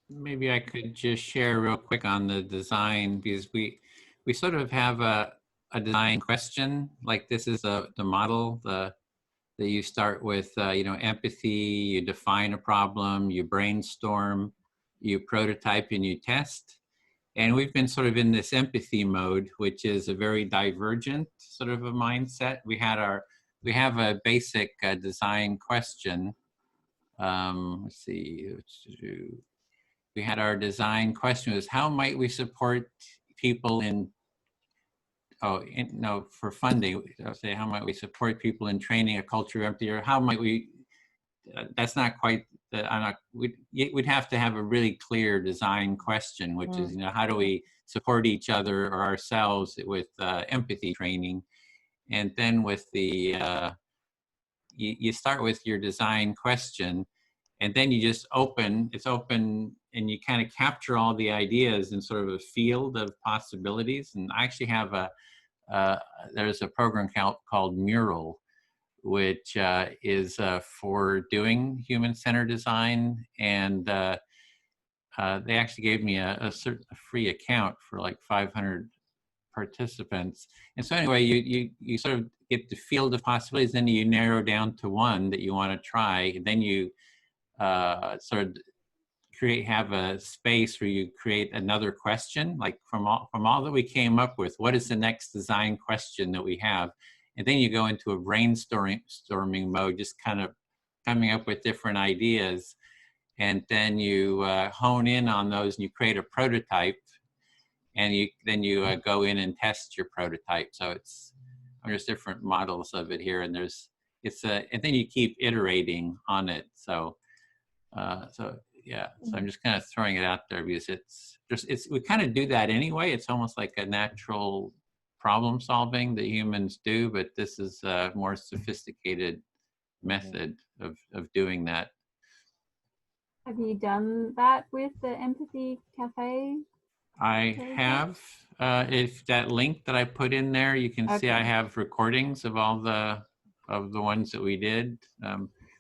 maybe I could just share real quick on the design, because we sort of have a design question. Like, this is the model, that you start with, empathy, you define a problem, you brainstorm, you prototype, and you test. And we've been sort of in this empathy mode, which is a very divergent sort of a mindset. We have a basic design question. Let's see. We had our design question was, how might we support people for funding? I'll say, how might we support people in training a culture of empathy, or how might we? That's not quite. We'd have to have a really clear design question, which is, how do we support each other or ourselves with empathy training? And then with the you start with your design question, and then you just it's open, and you kind of capture all the ideas in sort of a field of possibilities. And I actually have there's a program called Mural, which is for doing human-centered design. And they actually gave me a free account for like 500 participants. And so anyway, you sort of get the field of possibilities, then you narrow down to one that you want to try. And then you sort of have a space where you create another question, like from all that we came up with, what is the next design question that we have? And then you go into a brainstorming mode, just kind of coming up with different ideas. And then you hone in on those, and you create a prototype, and then you go in and test your prototype. So there's different models of it here, and and then you keep iterating on it. So yeah, so I'm just kind of throwing it out there because we kind of do that anyway. It's almost like a natural problem solving that humans do, but this is a more sophisticated method of doing that. Have you done that with the Empathy Cafe? I have. If that link that I put in there, you can see I have recordings of all the ones that we did.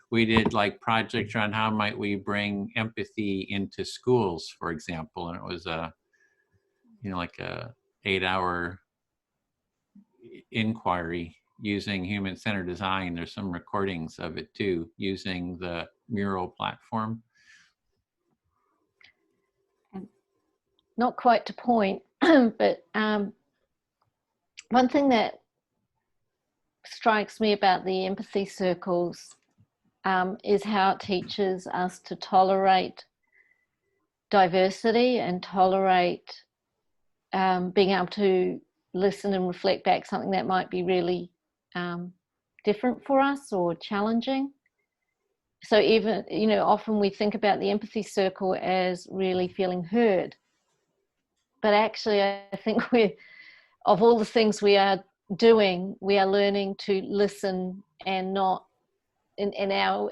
We did like projects around how might we bring empathy into schools, for example, and it was like a 8-hour inquiry using human-centered design. There's some recordings of it too, using the Mural platform. Not quite to point, but one thing that strikes me about the empathy circles is how it teaches us to tolerate diversity and tolerate being able to listen and reflect back something that might be really different for us or challenging. So even, often we think about the empathy circle as really feeling heard. But actually, I think of all the things we are doing, we are learning to listen and not, in our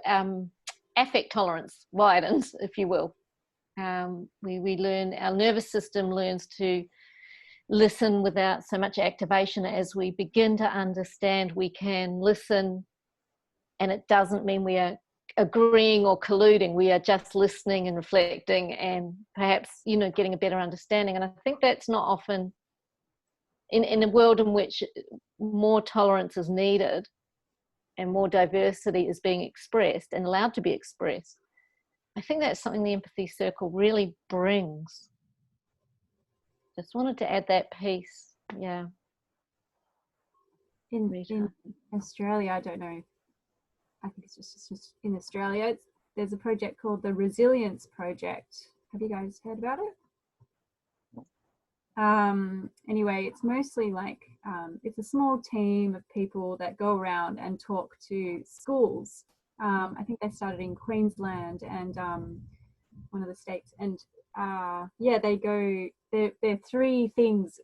affect tolerance widens, if you will. We learn, our nervous system learns to listen without so much activation. As we begin to understand, we can listen, and it doesn't mean we are agreeing or colluding. We are just listening and reflecting, and perhaps getting a better understanding. And I think that's not often in a world in which more tolerance is needed and more diversity is being expressed and allowed to be expressed. I think that's something the empathy circle really brings. Just wanted to add that piece. Yeah. In Australia, I don't know, I think it's just in Australia, there's a project called the Resilience Project. Have you guys heard about it? Anyway, it's mostly like, it's a small team of people that go around and talk to schools. I think they started in Queensland and one of the states. And yeah, they go, they're 3 things.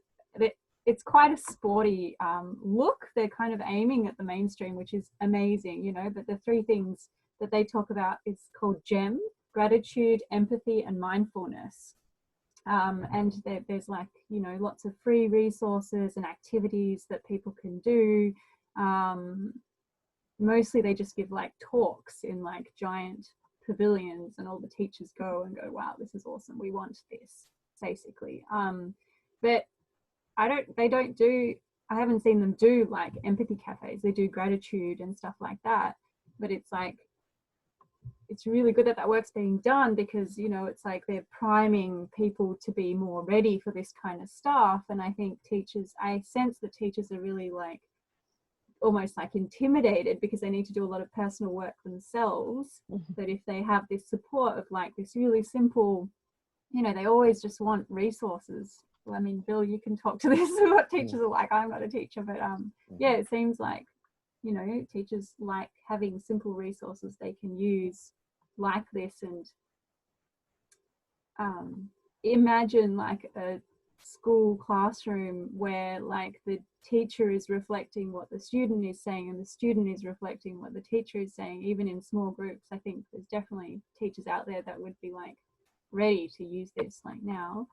It's quite a sporty look. They're kind of aiming at the mainstream, which is amazing, but the 3 things that they talk about is called GEM: gratitude, empathy, and mindfulness. And there's like, lots of free resources and activities that people can do. Mostly they just give like talks in like giant pavilions, and all the teachers go, wow, this is awesome. We want this, basically. But I haven't seen them do like empathy cafes. They do gratitude and stuff like that. But it's like, it's really good that work's being done, because, it's like they're priming people to be more ready for this kind of stuff. And I think I sense that teachers are really like, almost like intimidated, because they need to do a lot of personal work themselves. But if they have this support of like this really simple, they always just want resources. Well, I mean, Bill, you can talk to this, what teachers are like. I'm not a teacher, but yeah, it seems like, teachers like having simple resources they can use like this. And imagine like a school classroom where like the teacher is reflecting what the student is saying and the student is reflecting what the teacher is saying, even in small groups. I think there's definitely teachers out there that would be like ready to use this like now.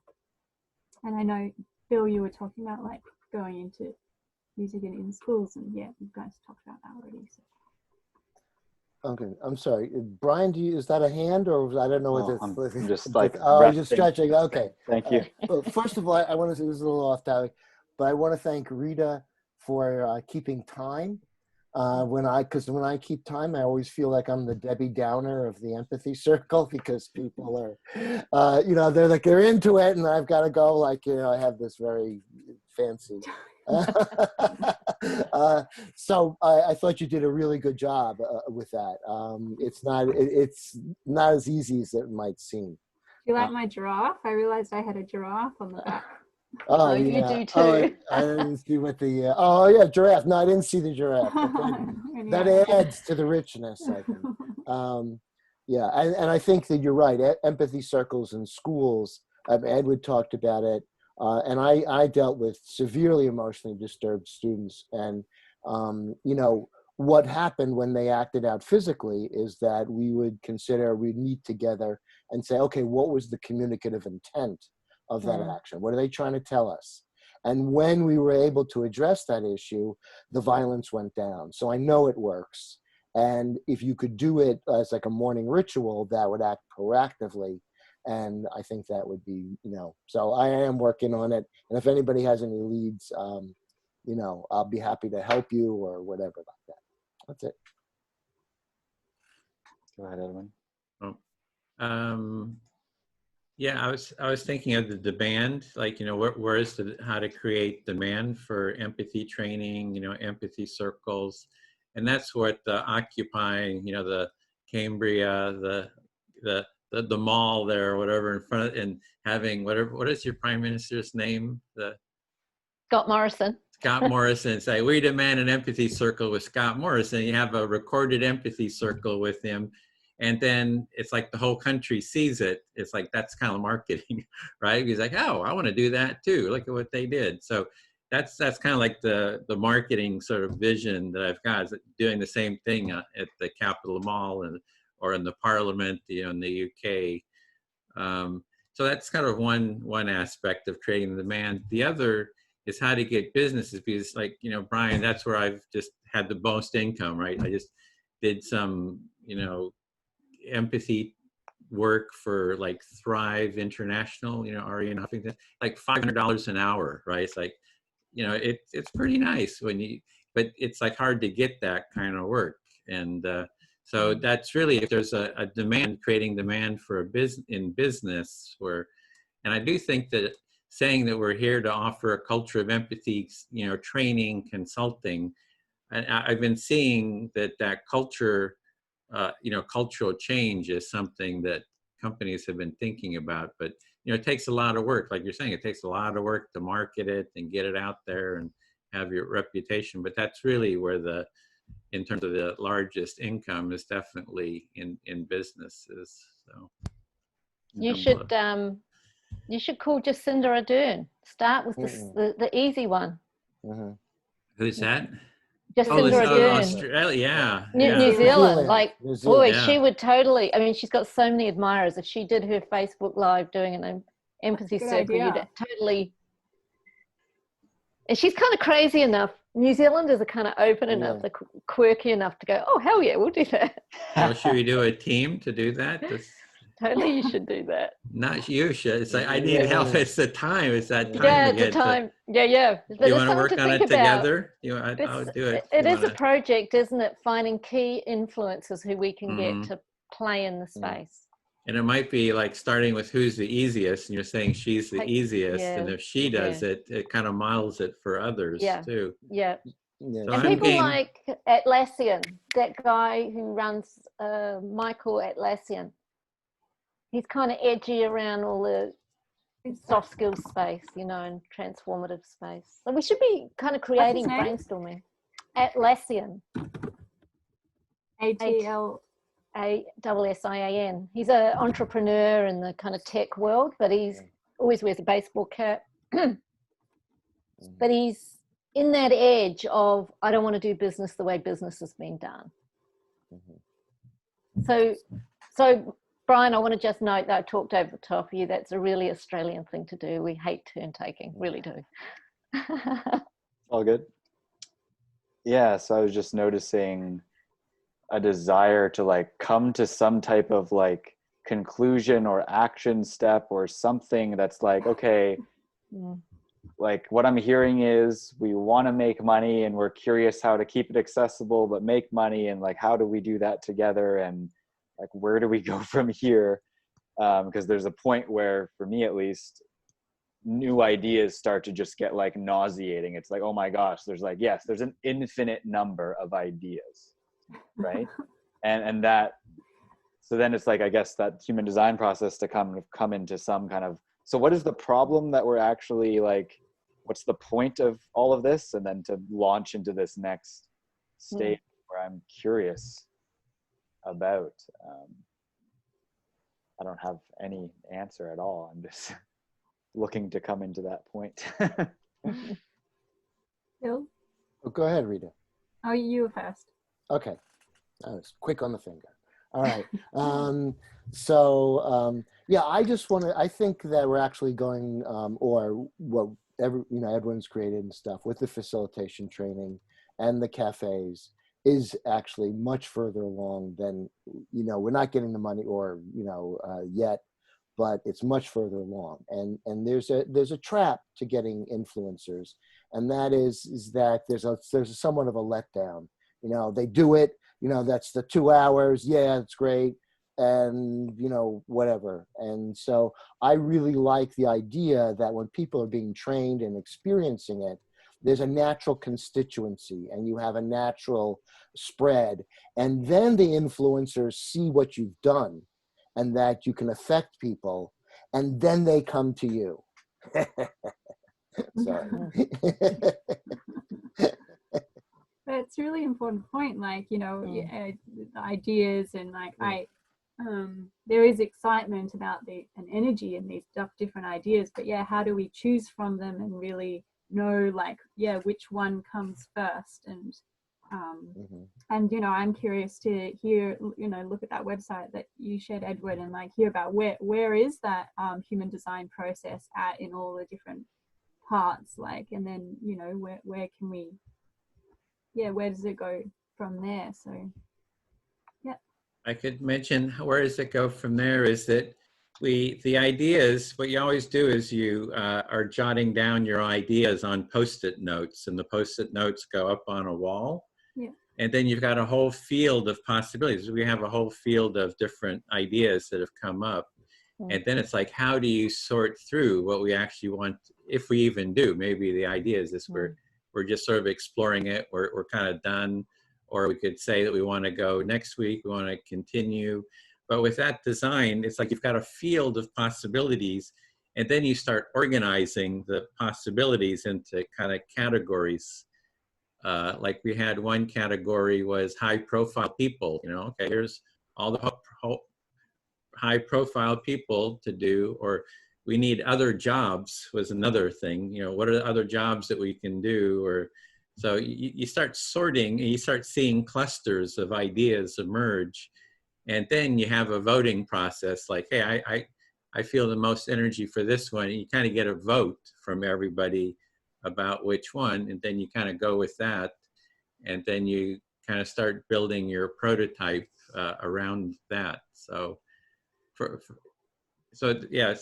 And I know, Bill, you were talking about like going into using it in schools, and yeah, you guys talked about that already. So. Okay, I'm sorry. Brian, is that a hand, or I don't know what this? I'm just like oh, you're just resting. stretching. Okay. Thank you. Well, first of all, I want to say this is a little off topic, but I want to thank Rita for keeping time. Because when I keep time, I always feel like I'm the Debbie Downer of the empathy circle, because people are, they're into it, and I've got to go like, I have this very fancy. So I thought you did a really good job with that. It's not as easy as it might seem. Do you like my giraffe? I realized I had a giraffe on the back. Oh, you yeah. do too. Oh, I didn't see what the. Oh, yeah, giraffe. No, I didn't see the giraffe. That adds to the richness, I think. Yeah, and I think that you're right. Empathy circles in schools. Edward talked about it. And I dealt with severely emotionally disturbed students. And, what happened when they acted out physically is that we'd meet together and say, okay, what was the communicative intent of that action? What are they trying to tell us? And when we were able to address that issue, the violence went down. So I know it works. And if you could do it as like a morning ritual, that would act proactively. And I think that would be, so I am working on it. And if anybody has any leads, I'll be happy to help you or whatever like that. That's it. Go ahead, Edwin. Yeah, I was thinking of the demand, like, where is how to create demand for empathy training, empathy circles. And that's what Occupy, the Cambria, the mall there or whatever in front of, and having what is your prime minister's name? Scott Morrison. Scott Morrison. Say, we demand an empathy circle with Scott Morrison. You have a recorded empathy circle with him. And then it's like the whole country sees it. It's like, that's kind of marketing, right? He's like, oh, I want to do that too. Look at what they did. So that's kind of like the marketing sort of vision that I've got, is doing the same thing at the Capitol Mall or in the Parliament, in the UK. So that's kind of one aspect of creating the demand. The other is how to get businesses, because like, Brian, that's where I've just had the most income, right? I just did some, empathy work for like Thrive International, Ari and Huffington, like $500 an hour, right? It's like, it's pretty nice but it's like hard to get that kind of work. And so that's really, if there's a demand, creating demand for in business and I do think that saying that we're here to offer a culture of empathy, training, consulting, I've been seeing that culture, cultural change is something that companies have been thinking about, but it takes a lot of work. Like you're saying, it takes a lot of work to market it and get it out there and have your reputation. But that's really where in terms of the largest income is definitely in businesses. So you should call Jacinda Ardern. Start with the easy one. Who's that? Jacinda Ardern. Australia, New Zealand. Like, New Zealand. boy, she would totally. I mean, she's got so many admirers. If she did her Facebook Live doing an empathy circle, you'd totally. And she's kind of crazy enough. New Zealanders are kind of open enough, they're quirky enough to go, oh, hell yeah, we'll do that. Well, should we do a team to do that? Totally, you should do that. Not you should. It's like, I need help. It's the time. It's that time. Yeah, it's the time. Yeah. But you want to work on it together? I'll do it. It is a project, isn't it? Finding key influencers who we can get to play in the space. And it might be like starting with who's the easiest, and you're saying she's the easiest, and if she does it, it kind of models it for others too. Yeah. So and people like Atlassian, that guy who runs Michael Atlassian. He's kind of edgy around all the soft skills space, and transformative space. So we should be kind of creating brainstorming. Atlassian. ATLASSIAN. He's an entrepreneur in the kind of tech world, but he's always wears a baseball cap. But he's in that edge of, I don't want to do business the way business has been done. So Brian, I want to just note that I talked over the top of you. That's a really Australian thing to do. We hate turn taking, really do. All good. Yeah, so I was just noticing a desire to like come to some type of like conclusion or action step or something that's like, okay, like what I'm hearing is we want to make money and we're curious how to keep it accessible but make money, and like how do we do that together, and like where do we go from here, because there's a point where, for me at least, new ideas start to just get like nauseating. It's like, oh my gosh, there's like, yes, there's an infinite number of ideas, right? and that, so then it's like, I guess that human design process to come into some kind of, so what is the problem that we're actually like, what's the point of all of this, and then to launch into this next state where I'm curious about. I don't have any answer at all. I'm just looking to come into that point. Bill? Oh, go ahead, Rita. Oh, you were first. Okay. I was quick on the finger. All right. Yeah, I think that we're actually going, or whatever, Edwin's created and stuff with the facilitation training and the cafes is actually much further along than, we're not getting the money or, yet, but it's much further along. And there's a trap to getting influencers. And that is that there's somewhat of a letdown. They do it, that's the 2 hours. Yeah, it's great. And, whatever. And so I really like the idea that when people are being trained and experiencing it, there's a natural constituency and you have a natural spread. And then the influencers see what you've done and that you can affect people. And then they come to you. Sorry. That's really important point. Like, ideas and like, there is excitement about an energy in these different ideas, but yeah, how do we choose from them and really know which one comes first? And I'm curious to hear, look at that website that you shared, Edward, and hear about where is that human design process at in all the different parts, and then where can we, where does it go from there? So I could mention where does it go from there is that the ideas, what you always do is you are jotting down your ideas on Post-it notes, and the Post-it notes go up on a wall. Yeah. And then you've got a whole field of possibilities. We have a whole field of different ideas that have come up. And then it's like, how do you sort through what we actually want, if we even do? Maybe the idea is this, we're just sort of exploring it, we're kind of done. Or we could say that we want to go next week, we want to continue. But with that design, it's like you've got a field of possibilities, and then you start organizing the possibilities into kind of categories. Like we had one category was high profile people, okay, here's all the high profile people to do, or we need other jobs was another thing, what are the other jobs that we can do? Or so you start sorting and you start seeing clusters of ideas emerge. And then you have a voting process like, hey, I feel the most energy for this one. And you kind of get a vote from everybody about which one. And then you kind of go with that. And then you kind of start building your prototype around that. So, so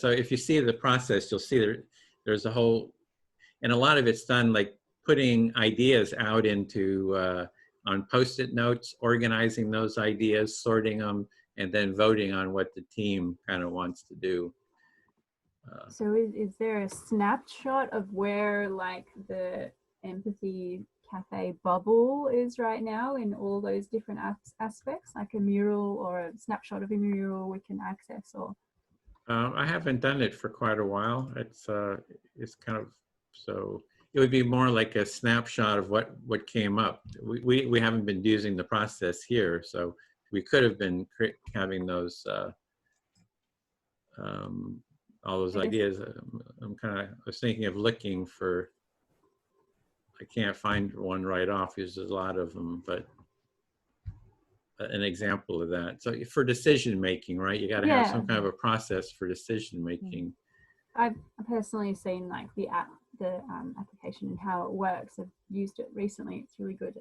if you see the process, you'll see there's a whole, and a lot of it's done like putting ideas out into on Post-it notes, organizing those ideas, sorting them, and then voting on what the team kind of wants to do. So is there a snapshot of where the Empathy Cafe bubble is right now in all those different aspects, like a mural or a snapshot of a mural we can access? Or I haven't done it for quite a while. It's kind of, so it would be more like a snapshot of what came up. We haven't been using the process here, so we could have been having those all those I guess- ideas. I was thinking of looking for, I can't find one right off because there's a lot of them, but an example of that. So for decision making, right? You got to have some kind of a process for decision making. I've personally seen like the application and how it works. I've used it recently. It's really good.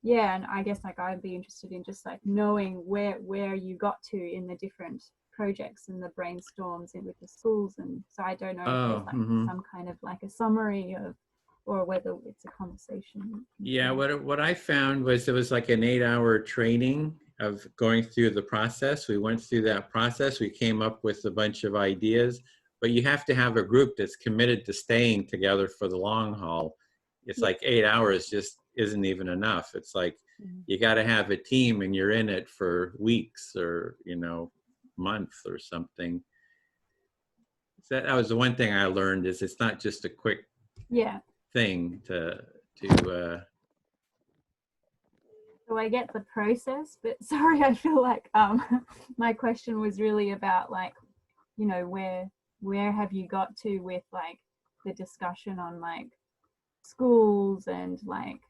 Yeah, and I guess like I'd be interested in just like knowing where you got to in the different projects and the brainstorms in with the schools. And so I don't know if there's like some kind of like a summary of, or whether it's a conversation. Yeah, what I found was it was like an 8-hour training of going through the process. We went through that process. We came up with a bunch of ideas, but you have to have a group that's committed to staying together for the long haul. It's like 8 hours just isn't even enough. It's like you got to have a team and you're in it for weeks or, months or something. So that was the one thing I learned is it's not just a quick thing to So I get the process, but sorry, I feel like my question was really about like, where have you got to with like the discussion on like schools and like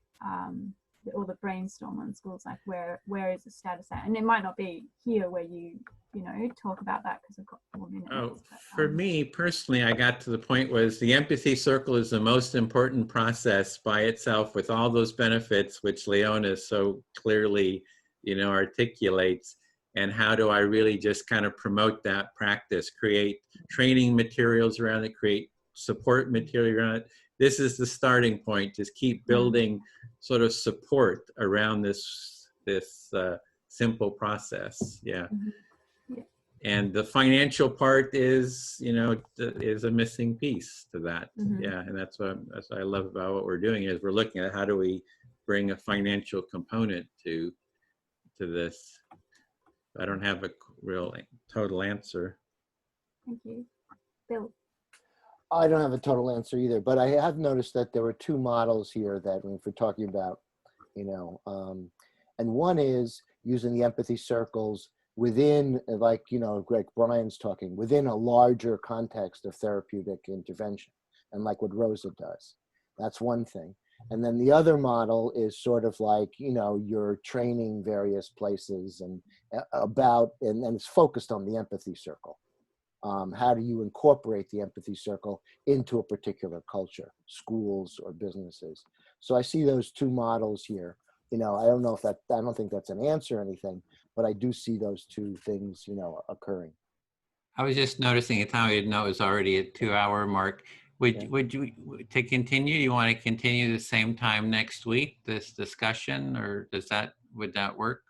or the brainstorm on schools, like where is the status at? And it might not be here where you talk about that because I've got 4 minutes. For me personally, I got to the point was the empathy circle is the most important process by itself with all those benefits which Leona so clearly articulates. And how do I really just kind of promote that practice, create training materials around it, create support material around it. This is the starting point. Just keep building sort of support around this simple process. Yeah. And the financial part is, is a missing piece to that. Yeah. And that's what I love about what we're doing is we're looking at how do we bring a financial component to this. I don't have a real total answer. Thank you. Bill. I don't have a total answer either, but I have noticed that there were 2 models here that if we're talking about, and one is using the empathy circles within, like, Greg Brian's talking, within a larger context of therapeutic intervention, and like what Rosa does. That's one thing. And then the other model is sort of like, you're training various places and and it's focused on the empathy circle. How do you incorporate the empathy circle into a particular culture, schools or businesses? So I see those 2 models here. I don't know if I don't think that's an answer or anything, but I do see those 2 things, occurring. I was just noticing at the time I didn't know it was already a 2-hour mark. Would you, to continue, you want to continue the same time next week, this discussion, or would that work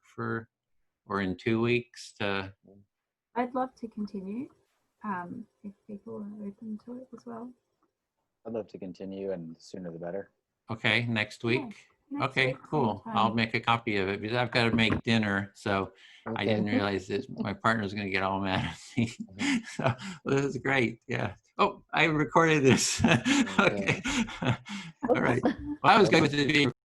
or in 2 weeks I'd love to continue if people are open to it as well. I'd love to continue, and the sooner the better. Okay, next week. Next Okay, week, cool. sometime. I'll make a copy of it because I've got to make dinner. So I didn't realize that my partner's going to get all mad at me. So this is great. Yeah. Oh, I recorded this. Okay. All right. Well, I was good with it being